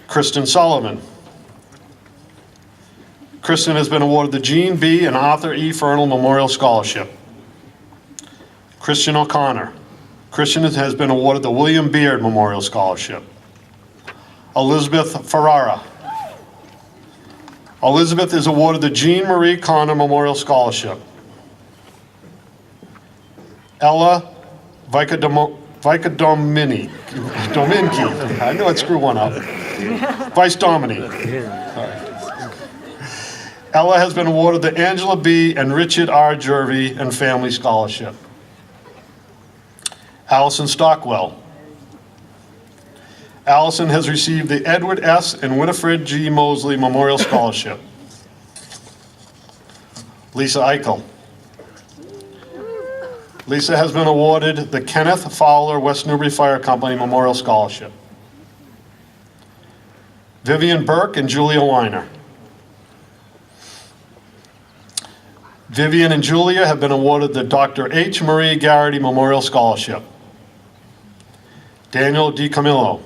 Kristen Sullivan. Kristen has been awarded the Gene B. and Arthur E. Fernal Memorial Scholarship. Christian O'Connor. Christian has been awarded the William Beard Memorial Scholarship. Elizabeth Ferrara. Elizabeth is awarded the Jean Marie Connor Memorial Scholarship. Ella Vicadomini. I knew I'd screw one up. Vice Domini. Ella has been awarded the Angela B. and Richard R. Jervey and Family Scholarship. Allison Stockwell. Allison has received the Edward S. and Winifred G. Mosley Memorial Scholarship. Lisa Eichel. Lisa has been awarded the Kenneth Fowler West Newbury Fire Company Memorial Scholarship. Vivian Burke and Julia Weiner. Vivian and Julia have been awarded the Dr. H. Marie Garrity Memorial Scholarship. Daniel DiCamillo.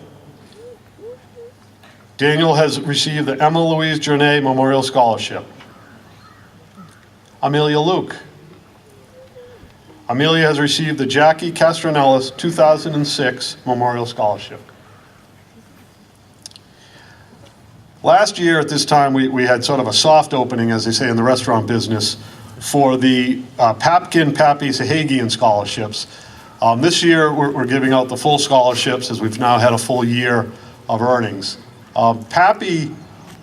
Daniel has received the Emma Louise Journay Memorial Scholarship. Amelia Luke. Amelia has received the Jackie Castronellis 2006 Memorial Scholarship. Last year at this time, we had sort of a soft opening, as they say in the restaurant business, for the Papkin, Pappy, Sahagian scholarships. This year, we're giving out the full scholarships as we've now had a full year of earnings. Pappy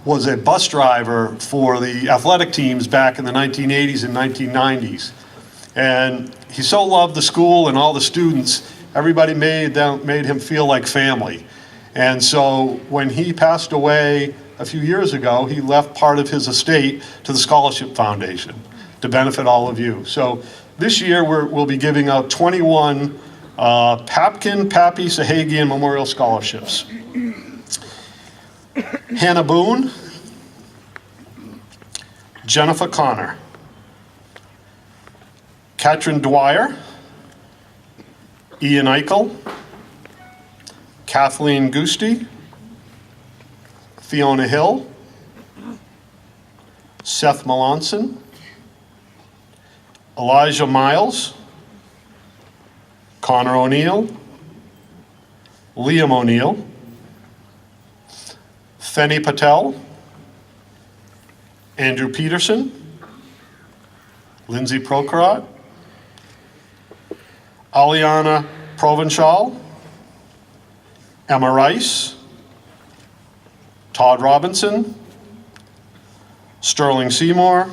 was a bus driver for the athletic teams back in the 1980s and 1990s. And he so loved the school and all the students, everybody made him feel like family. And so when he passed away a few years ago, he left part of his estate to the Scholarship Foundation to benefit all of you. So this year we'll be giving out 21 Papkin, Pappy, Sahagian Memorial Scholarships. Hannah Boone, Jennifer Connor, Katrin Dwyer, Ian Eichel, Kathleen Gusti, Fiona Hill, Seth Melanson, Elijah Miles, Connor O'Neill, Liam O'Neill, Fenny Patel, Andrew Peterson, Lindsay Prokhorov, Aliana Provenchal, Emma Rice, Todd Robinson, Sterling Seymour,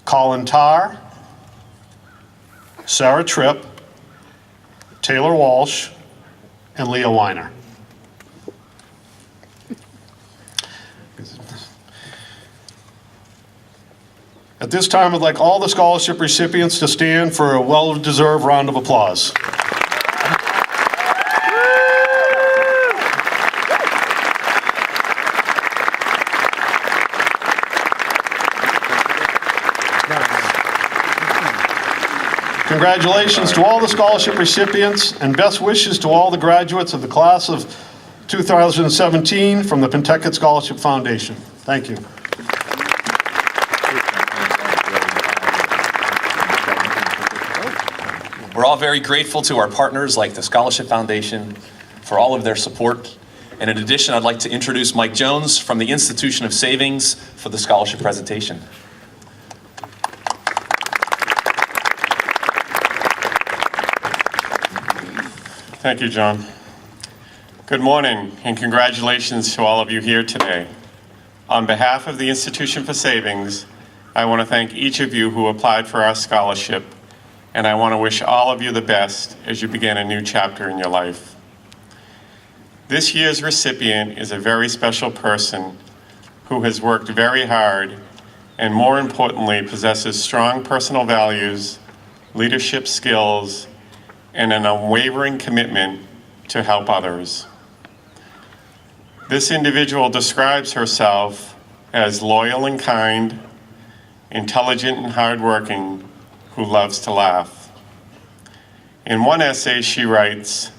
Colin Tarr, Sarah Tripp, Taylor Walsh, and Leah Weiner. At this time, I'd like all the scholarship recipients to stand for a well-deserved round of applause. Congratulations to all the scholarship recipients and best wishes to all the graduates of the class of 2017 from the Pentucket Scholarship Foundation. Thank you. We're all very grateful to our partners like the Scholarship Foundation for all of their support. And in addition, I'd like to introduce Mike Jones from the Institution of Savings for the scholarship presentation. Thank you, John. Good morning, and congratulations to all of you here today. On behalf of the Institution for Savings, I want to thank each of you who applied for our scholarship, and I want to wish all of you the best as you begin a new chapter in your life. This year's recipient is a very special person who has worked very hard and, more importantly, possesses strong personal values, leadership skills, and an unwavering commitment to help others. This individual describes herself as loyal and kind, intelligent and hardworking, who loves to laugh. In one essay, she writes,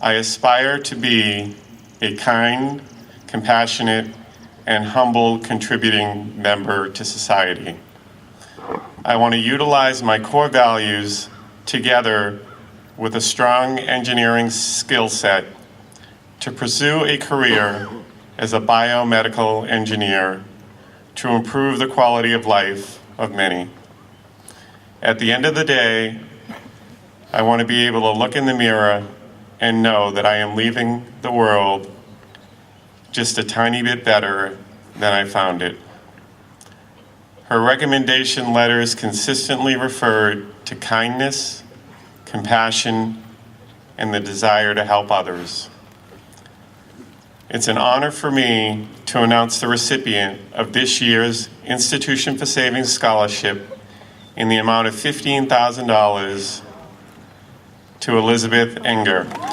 "I aspire to be a kind, compassionate, and humble contributing member to society. I want to utilize my core values together with a strong engineering skill set to pursue a career as a biomedical engineer to improve the quality of life of many. At the end of the day, I want to be able to look in the mirror and know that I am leaving the world just a tiny bit better than I found it. Her recommendation letters consistently referred to kindness, compassion, and the desire to help others. It's an honor for me to announce the recipient of this year's Institution for Savings Scholarship in the amount of $15,000 to Elizabeth Enger.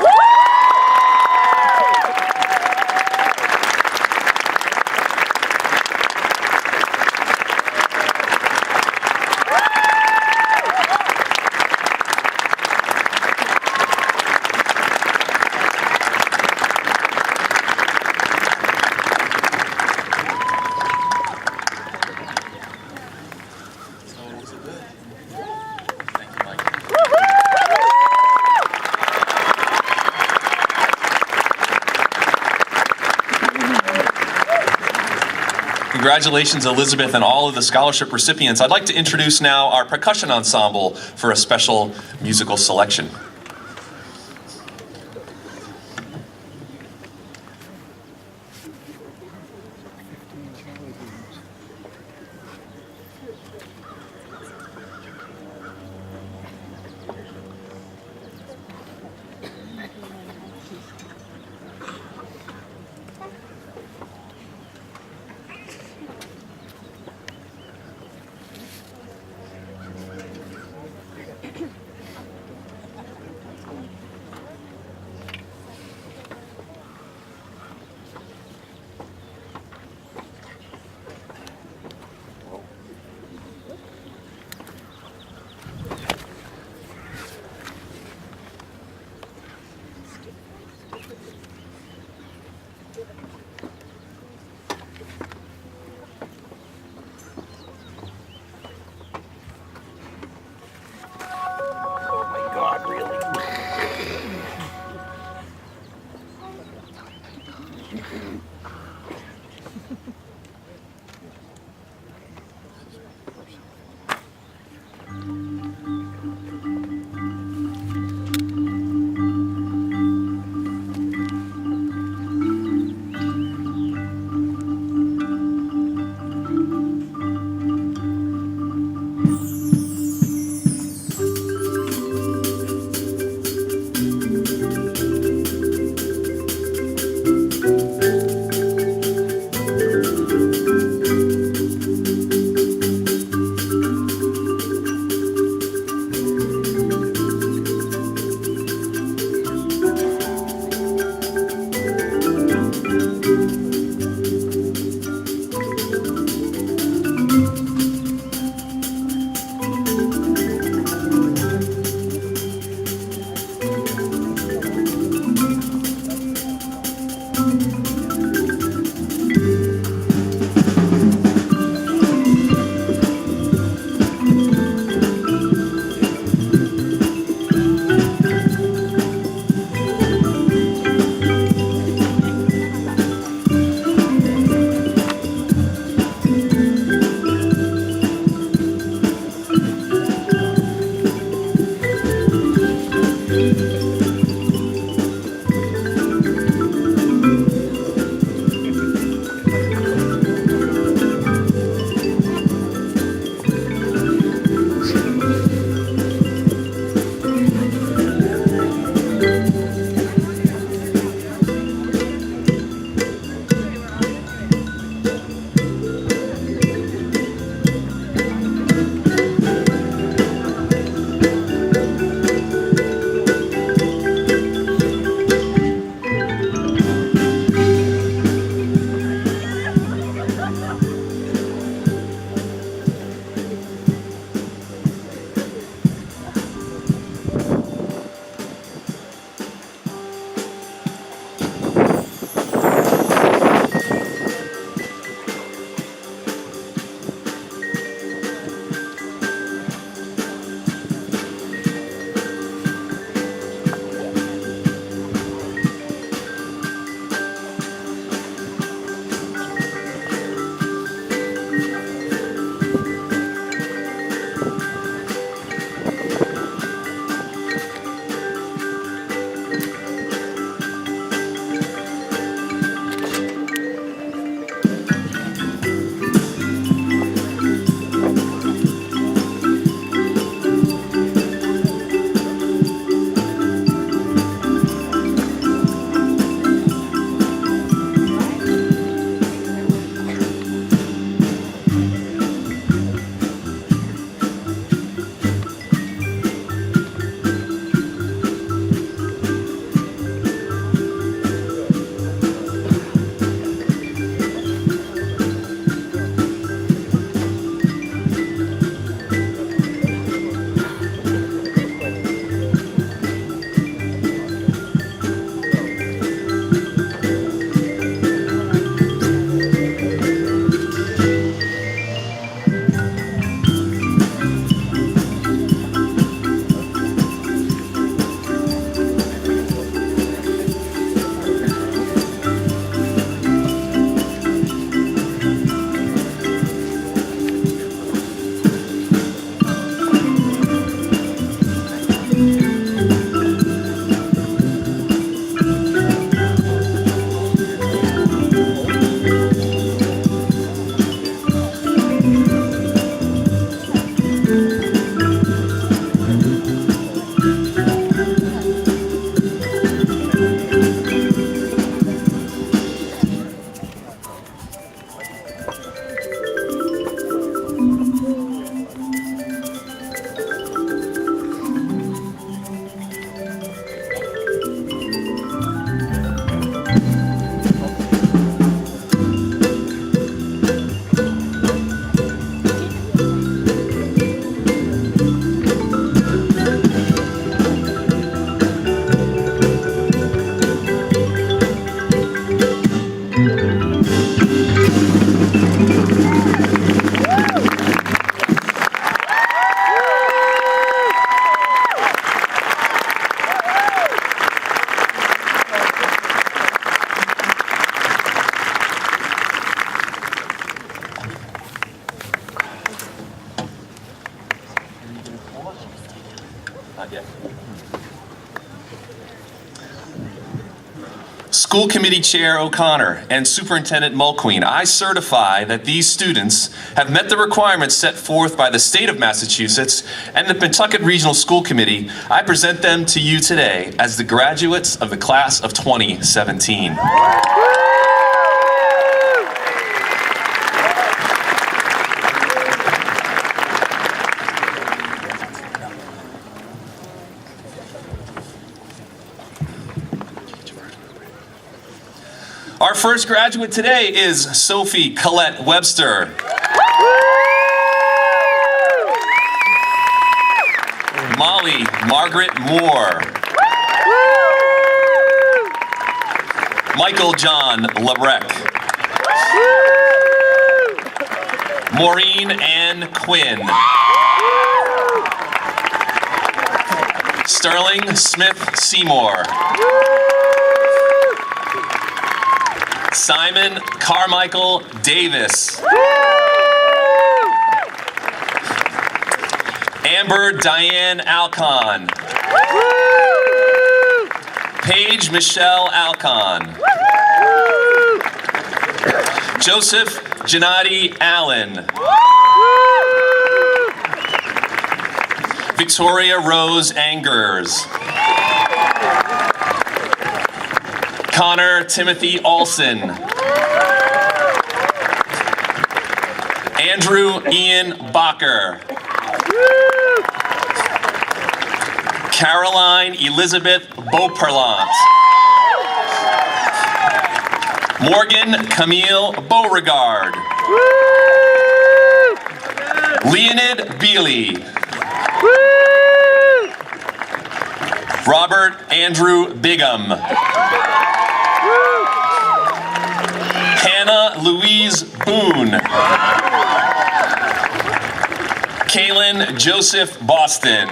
Congratulations, Elizabeth, and all of the scholarship recipients. I'd like to introduce now our percussion ensemble for a special musical selection. School Committee Chair O'Connor and Superintendent Mulqueen, I certify that these students have met the requirements set forth by the state of Massachusetts and the Pentucket Regional School Committee. I present them to you today as the graduates of the class of 2017. Our first graduate today is Sophie Collette Webster. Molly Margaret Moore. Michael John Lebrec. Maureen Ann Quinn. Sterling Smith Seymour. Simon Carmichael Davis. Amber Diane Alcon. Paige Michelle Alcon. Joseph Gennady Allen. Victoria Rose Angers. Connor Timothy Olson. Andrew Ian Bacher. Caroline Elizabeth Beauperlant. Morgan Camille Beauregard. Leonid Beely. Robert Andrew Bigham. Hannah Louise Boone. Kaylin Joseph Boston.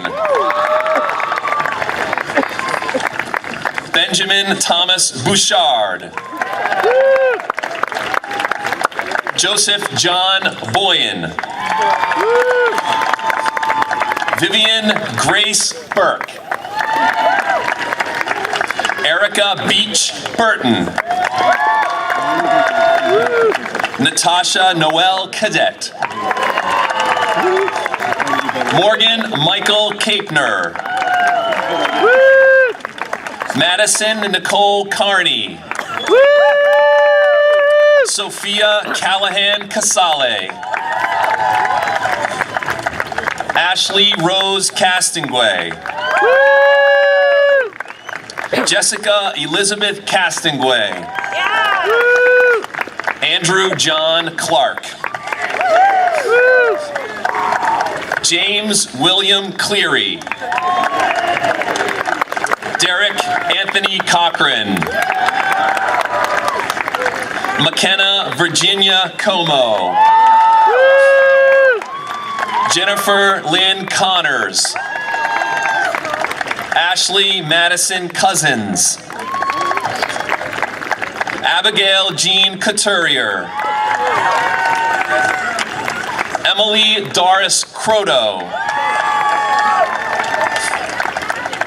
Benjamin Thomas Bouchard. Joseph John Boyan. Vivian Grace Burke. Erica Beach Burton. Natasha Noel Cadet. Morgan Michael Capner. Madison Nicole Carney. Sophia Callahan Casale. Ashley Rose Castonguay. Jessica Elizabeth Castonguay. Andrew John Clark. James William Cleary. Derek Anthony Cochran. McKenna Virginia Como. Jennifer Lynn Connors. Ashley Madison Cousins. Abigail Jean Couturier. Emily Doris Croto.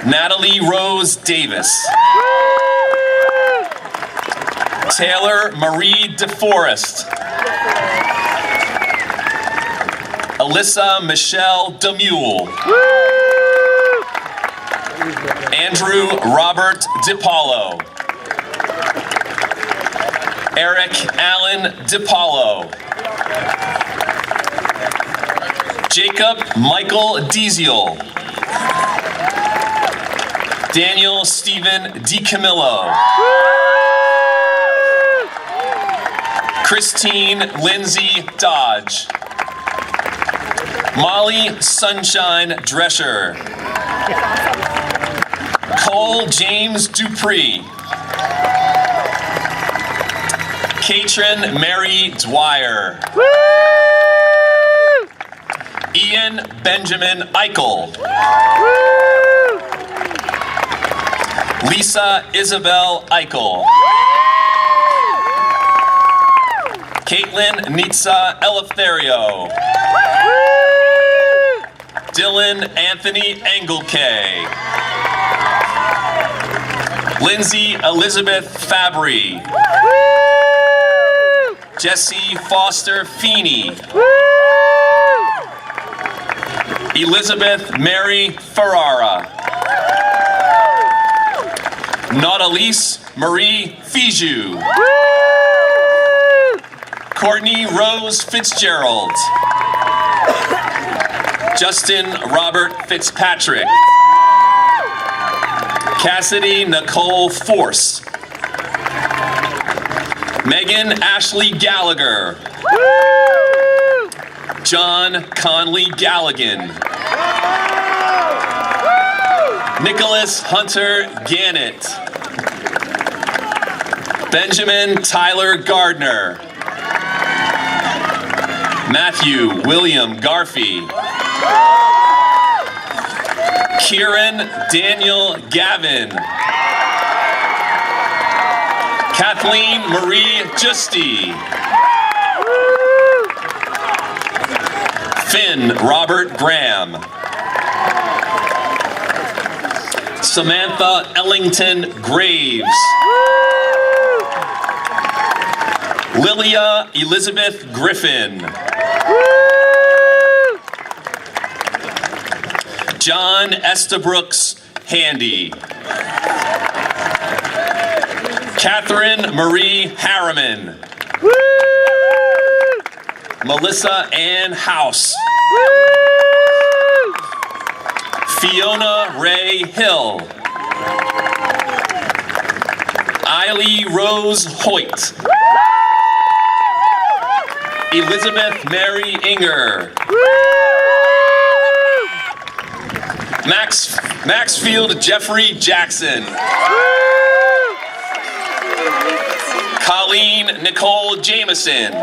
Natalie Rose Davis. Taylor Marie DeForest. Alyssa Michelle Demule. Andrew Robert DiPaolo. Eric Allen DiPaolo. Jacob Michael Deziel. Daniel Stephen DiCamillo. Christine Lindsay Dodge. Molly Sunshine Drescher. Cole James Dupree. Katrin Mary Dwyer. Ian Benjamin Eichel. Lisa Isabel Eichel. Caitlin Nitsa Eleftherio. Dylan Anthony Engelke. Lindsay Elizabeth Fabry. Jessie Foster Feeney. Elizabeth Mary Ferrara. Nautilise Marie Fiju. Courtney Rose Fitzgerald. Justin Robert Fitzpatrick. Cassidy Nicole Force. Megan Ashley Gallagher. John Conley Galligan. Nicholas Hunter Gannett. Benjamin Tyler Gardner. Matthew William Garfey. Kieran Daniel Gavin. Kathleen Marie Justy. Finn Robert Graham. Samantha Ellington Graves. Lilia Elizabeth Griffin. John Estabrooks Handy. Catherine Marie Harriman. Melissa Ann House. Fiona Ray Hill. Eiley Rose Hoyt. Elizabeth Mary Inger. Maxfield Jeffrey Jackson. Colleen Nicole Jameson.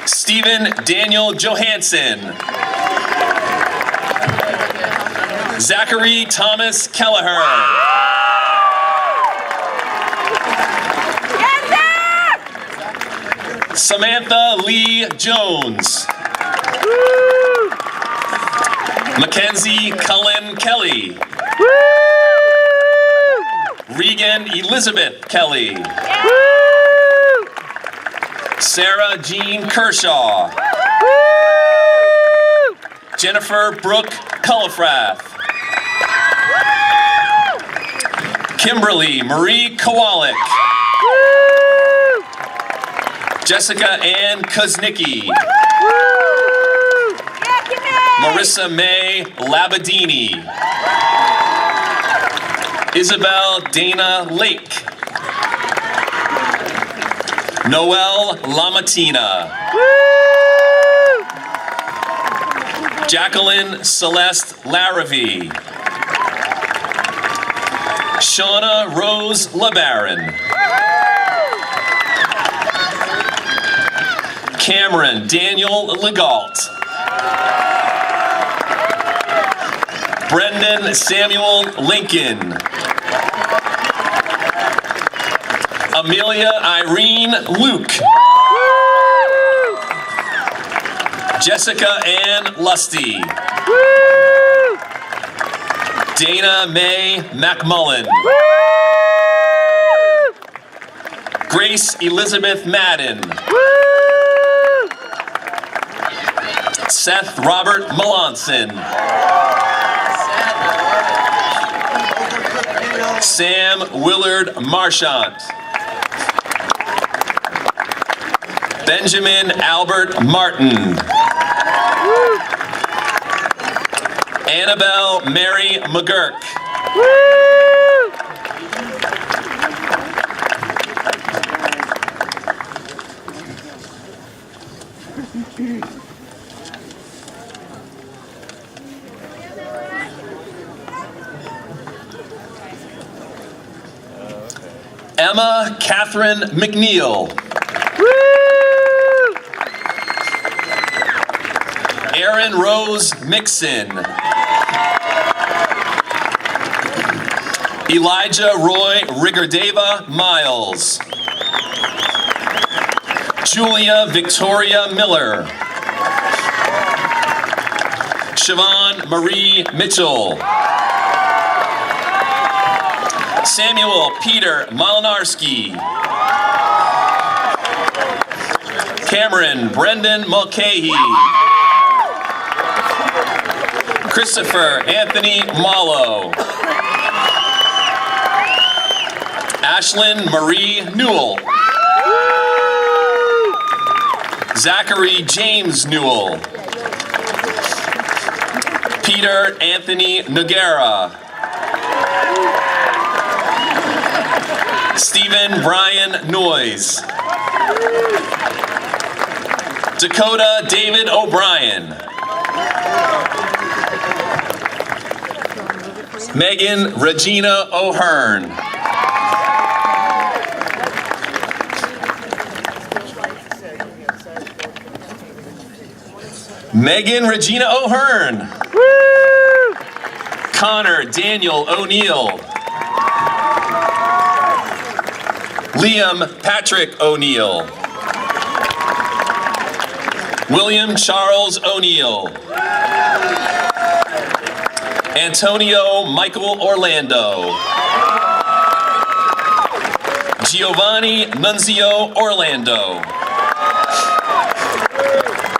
Stephen Daniel Johansson. Zachary Thomas Kelleher. Samantha Lee Jones. Mackenzie Cullen Kelly. Regan Elizabeth Kelly. Sarah Jean Kershaw. Jennifer Brooke Cullifrath. Kimberly Marie Kowalik. Jessica Ann Kuznicki. Marissa May Labadini. Isabel Dana Lake. Noelle Lamatina. Jacqueline Celeste Larrivee. Shauna Rose LeBaron. Cameron Daniel Legault. Brendan Samuel Lincoln. Amelia Irene Luke. Jessica Ann Lusty. Dana Mae McMullen. Grace Elizabeth Madden. Seth Robert Melanson. Sam Willard Marchant. Benjamin Albert Martin. Annabelle Mary McGurk. Emma Catherine McNeil. Erin Rose Mixon. Elijah Roy Rigordeva Miles. Julia Victoria Miller. Siobhan Marie Mitchell. Samuel Peter Malinarski. Cameron Brendan Mulcahy. Christopher Anthony Malo. Ashlyn Marie Newell. Zachary James Newell. Peter Anthony Noguera. Stephen Brian Noyes. Dakota David O'Brien. Megan Regina O'Hearn. Megan Regina O'Hearn. Connor Daniel O'Neill. Liam Patrick O'Neill. William Charles O'Neill. Antonio Michael Orlando. Giovanni Nunzio Orlando.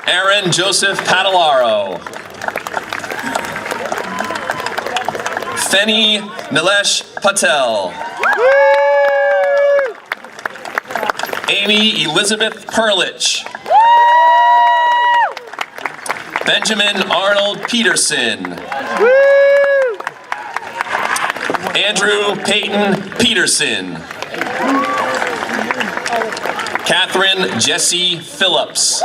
Aaron Joseph Padalaro. Feni Nilesh Patel. Amy Elizabeth Perlich. Benjamin Arnold Peterson. Andrew Peyton Peterson. Catherine Jessie Phillips.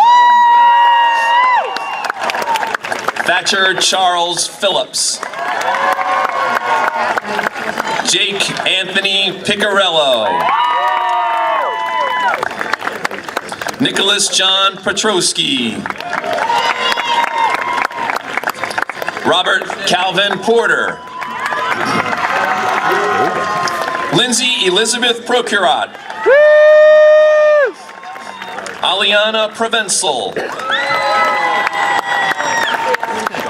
Thatcher Charles Phillips. Jake Anthony Picarello. Nicholas John Petrowski. Robert Calvin Porter. Lindsay Elizabeth Procurat. Aliana Provencal.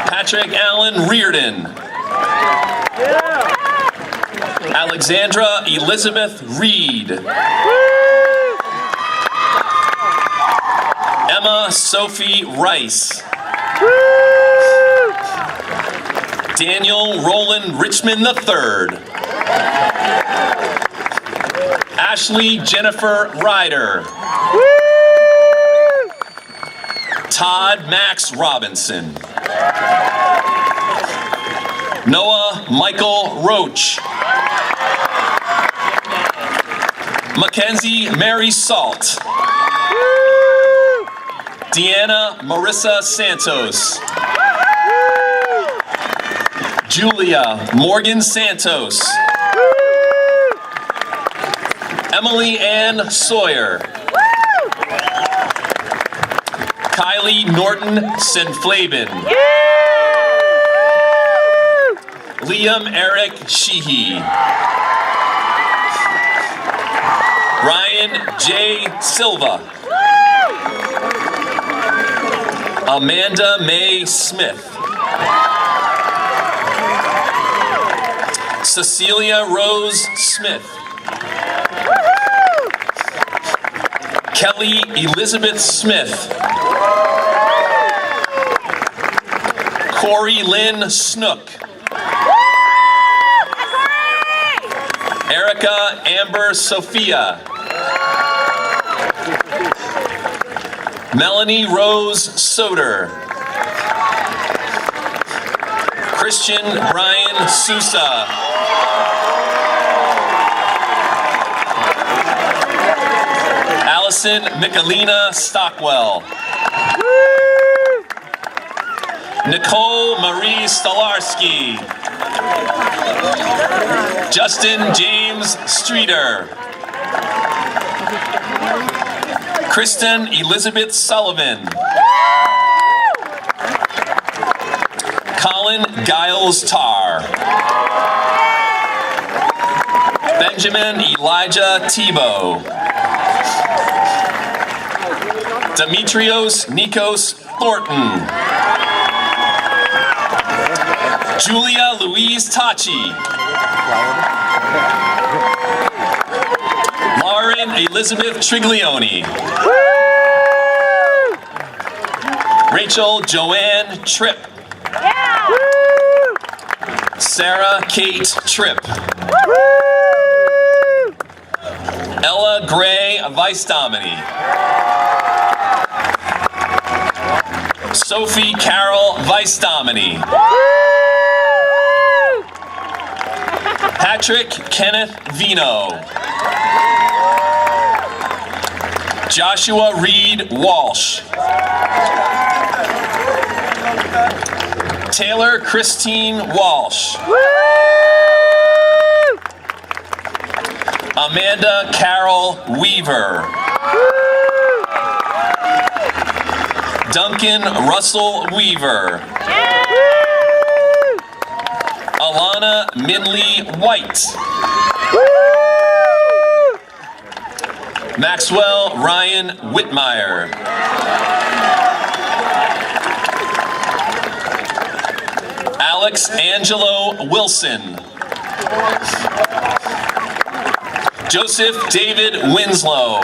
Patrick Allen Reardon. Alexandra Elizabeth Reed. Emma Sophie Rice. Daniel Roland Richmond III. Ashley Jennifer Ryder. Todd Max Robinson. Noah Michael Roach. Mackenzie Mary Salt. Deanna Marissa Santos. Julia Morgan Santos. Emily Ann Sawyer. Kylie Norton Senflaben. Liam Eric Sheehy. Ryan J. Silva. Amanda Mae Smith. Cecilia Rose Smith. Kelly Elizabeth Smith. Corey Lynn Snook. Erica Amber Sophia. Melanie Rose Soder. Christian Brian Sousa. Allison Michelina Stockwell. Nicole Marie Stolarski. Justin James Streeter. Kristen Elizabeth Sullivan. Colin Giles Tarr. Benjamin Elijah Tebow. Demetrios Nikos Thornton. Julia Louise Tachi. Lauren Elizabeth Triglione. Rachel Joanne Tripp. Sarah Kate Tripp. Ella Gray Vice Domini. Sophie Carol Vice Domini. Patrick Kenneth Vino. Joshua Reed Walsh. Taylor Christine Walsh. Amanda Carol Weaver. Duncan Russell Weaver. Alana Minley White. Maxwell Ryan Whitmire. Alex Angelo Wilson. Joseph David Winslow.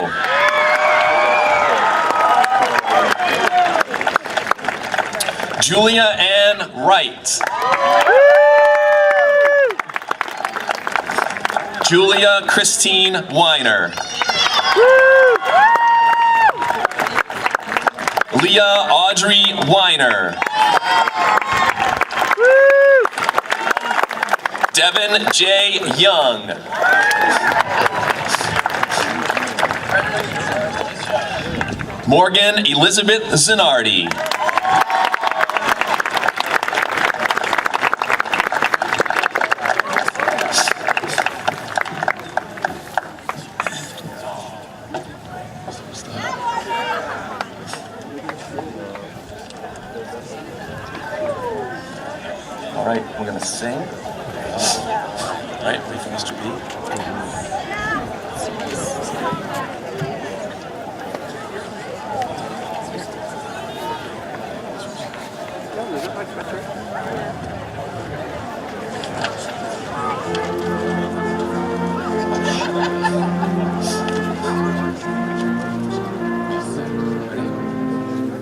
Julia Ann Wright. Julia Christine Weiner. Leah Audrey Weiner. Devin J. Young. Morgan Elizabeth Zanardi. All right, we're gonna sing. All right, wait for Mr. B.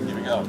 Here we go.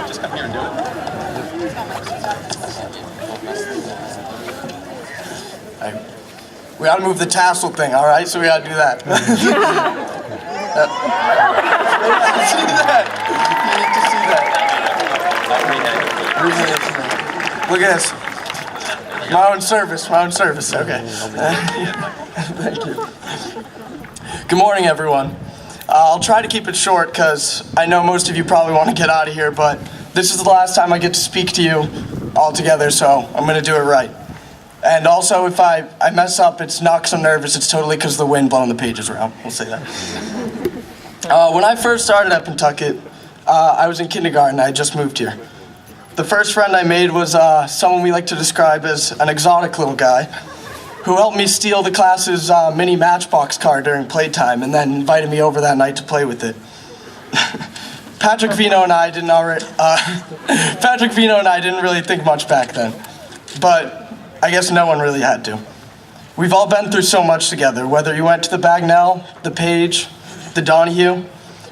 Just come here and do it. We gotta move the tassel thing, all right? So we gotta do that. You need to see that. Look at this. My own service, okay. Thank you. Good morning, everyone. I'll try to keep it short because I know most of you probably want to get out of here, but this is the last time I get to speak to you all together, so I'm going to do it right. And also, if I mess up, it's not because I'm nervous, it's totally because of the wind blowing the pages around. We'll say that. When I first started at Pentucket, I was in kindergarten. I had just moved here. The first friend I made was someone we like to describe as an exotic little guy who helped me steal the class's mini Matchbox car during playtime and then invited me over that night to play with it. Patrick Vino and I didn't really think much back then, but I guess no one really had to. We've all been through so much together, whether you went to the Bagnell, the Page, the Donahue,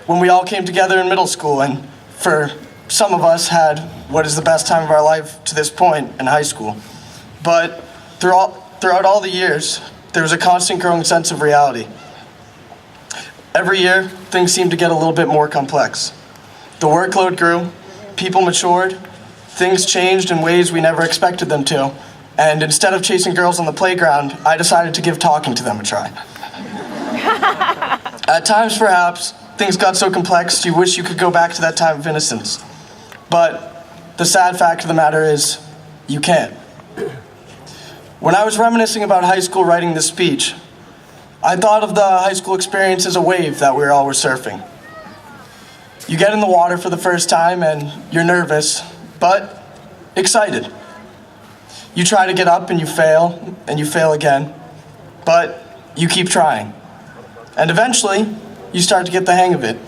when we all came together in middle school, and for some of us had what is the best time of our life to this point in high school. But throughout all the years, there was a constant growing sense of reality. Every year, things seemed to get a little bit more complex. The workload grew, people matured, things changed in ways we never expected them to, And instead of chasing girls on the playground, I decided to give talking to them a try. At times, perhaps, things got so complex you wish you could go back to that time of innocence. But the sad fact of the matter is, you can't. When I was reminiscing about high school writing this speech, I thought of the high school experience as a wave that we all were surfing. You get in the water for the first time and you're nervous, but excited. You try to get up and you fail again, but you keep trying. And eventually, you start to get the hang of it.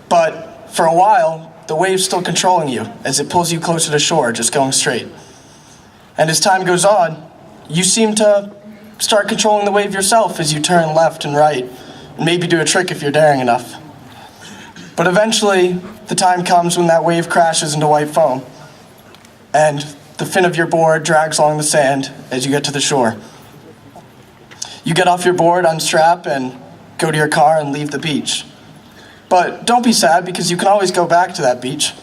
But for a while, the wave's still controlling you as it pulls you closer to shore, just going straight. And as time goes on, you seem to start controlling the wave yourself as you turn left and right, and maybe do a trick if you're daring enough. But eventually, the time comes when that wave crashes into white foam, and the fin of your board drags along the sand as you get to the shore. You get off your board, unstrap, and go to your car and leave the beach. But don't be sad, because you can always go back to that beach.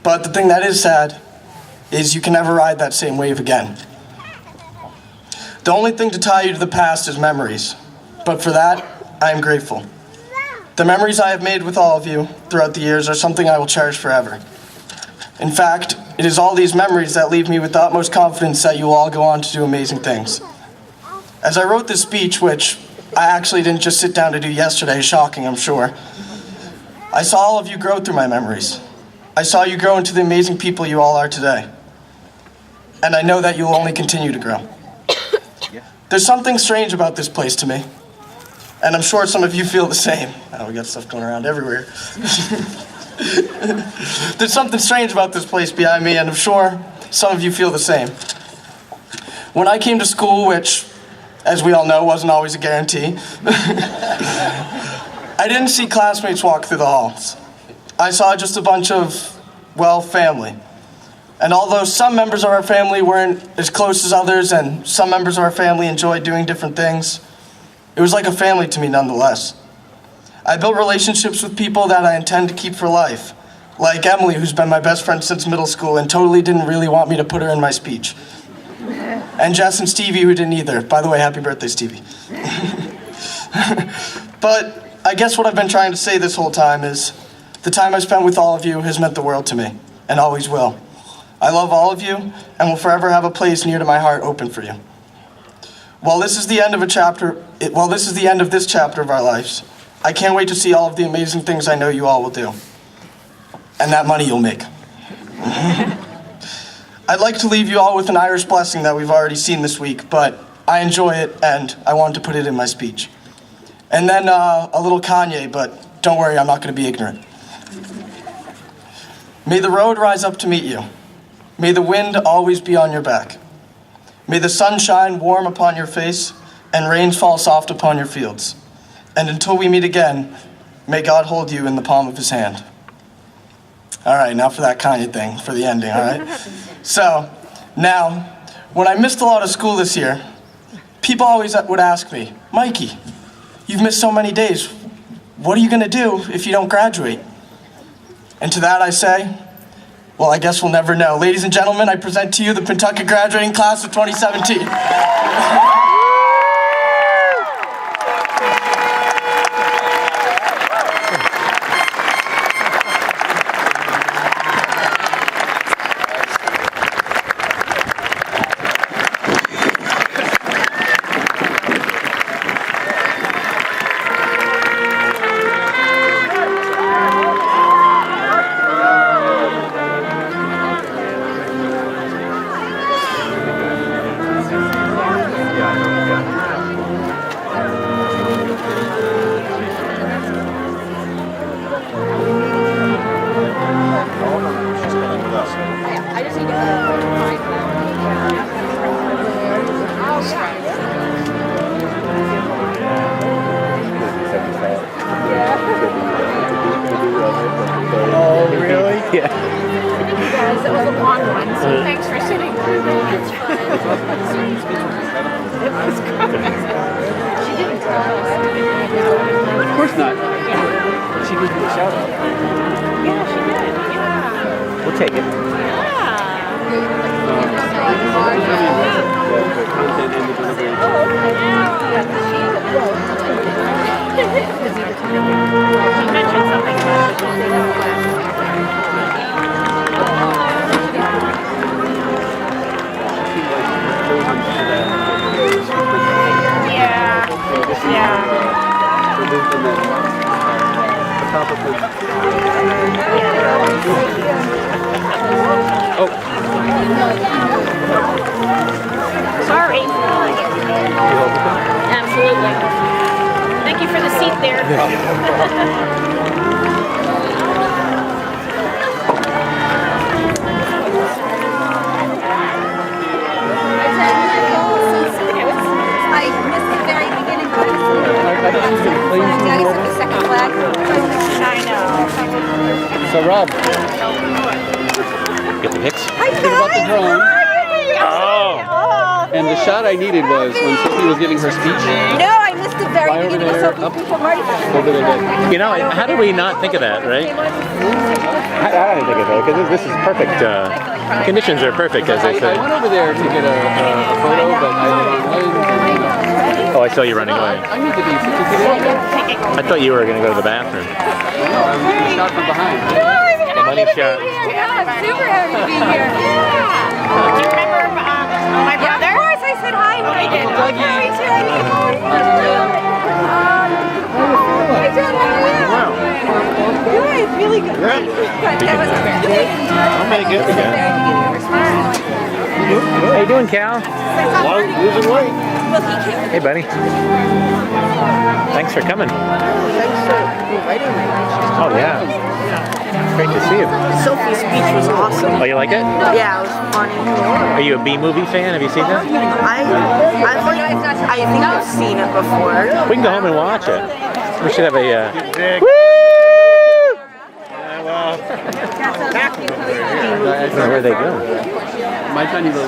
But the thing that is sad is you can never ride that same wave again. The only thing to tie you to the past is memories. But for that, I am grateful. The memories I have made with all of you throughout the years are something I will cherish forever. In fact, it is all these memories that leave me with the utmost confidence that you will all go on to do amazing things. As I wrote this speech, which I actually didn't just sit down to do yesterday, shocking I'm sure, I saw all of you grow through my memories. I saw you grow into the amazing people you all are today. And I know that you will only continue to grow. There's something strange about this place to me. And I'm sure some of you feel the same. Oh, we got stuff going around everywhere. There's something strange about this place behind me, and I'm sure some of you feel the same. When I came to school, which, as we all know, wasn't always a guarantee, I didn't see classmates walk through the halls. I saw just a bunch of, well, family. And although some members of our family weren't as close as others, and some members of our family enjoyed doing different things, it was like a family to me nonetheless. I built relationships with people that I intend to keep for life, like Emily, who's been my best friend since middle school and totally didn't really want me to put her in my speech. And Jess and Stevie, who didn't either. By the way, happy birthday, Stevie. But I guess what I've been trying to say this whole time is the time I spent with all of you has meant the world to me, and always will. I love all of you, and will forever have a place near to my heart open for you. While this is the end of this chapter of our lives, I can't wait to see all of the amazing things I know you all will do. And that money you'll make. I'd like to leave you all with an Irish blessing that we've already seen this week, but I enjoy it and I wanted to put it in my speech. And then a little Kanye, but don't worry, I'm not going to be ignorant. May the road rise up to meet you. May the wind always be on your back. May the sun shine warm upon your face and rains fall soft upon your fields. And until we meet again, may God hold you in the palm of his hand. All right, now for that Kanye thing, for the ending, all right? So, now, when I missed a lot of school this year, people always would ask me, Mikey, you've missed so many days. What are you going to do if you don't graduate? And to that I say, well, I guess we'll never know. Ladies and gentlemen, I present to you the Pentucket graduating class of 2017. Of course not. She gives me a shout out. We'll take it. Yeah. content and the Sorry. Absolutely. Thank you for the seat there. I missed the very beginning. Daddy took the second flag. I know. So Rob, Get the pics? think about the drone. And the shot I needed was when Sophie was giving her speech. No, I missed the very Fly over beginning. there, So up. people already Over the You know, how did we not think of that, right? I didn't think of that because this is perfect. Conditions are perfect, as they I say. went over there to get a photo, but I Oh, I saw you running away. I need to be certificated. I thought you were going to go to the bathroom. No, I'm getting shot from behind. The money shot. Yeah, I'm super happy to be here. Do you remember my brother? Of course, I said hi when I did. Dougie. Me too. I said hi Dad, how are you? Wow. Good, really good. That was I'll make it again. How you doing, Cal? Losing weight. Hey, buddy. Thanks for coming. Thanks for inviting me. Oh, yeah. Great to see you. Sophie's speech was awesome. Oh, you like it? Yeah, it was funny. Are you a B-movie fan? Have you seen that? I think I've seen it before. We can go home and watch it. We should have a... Where they go? My tiny little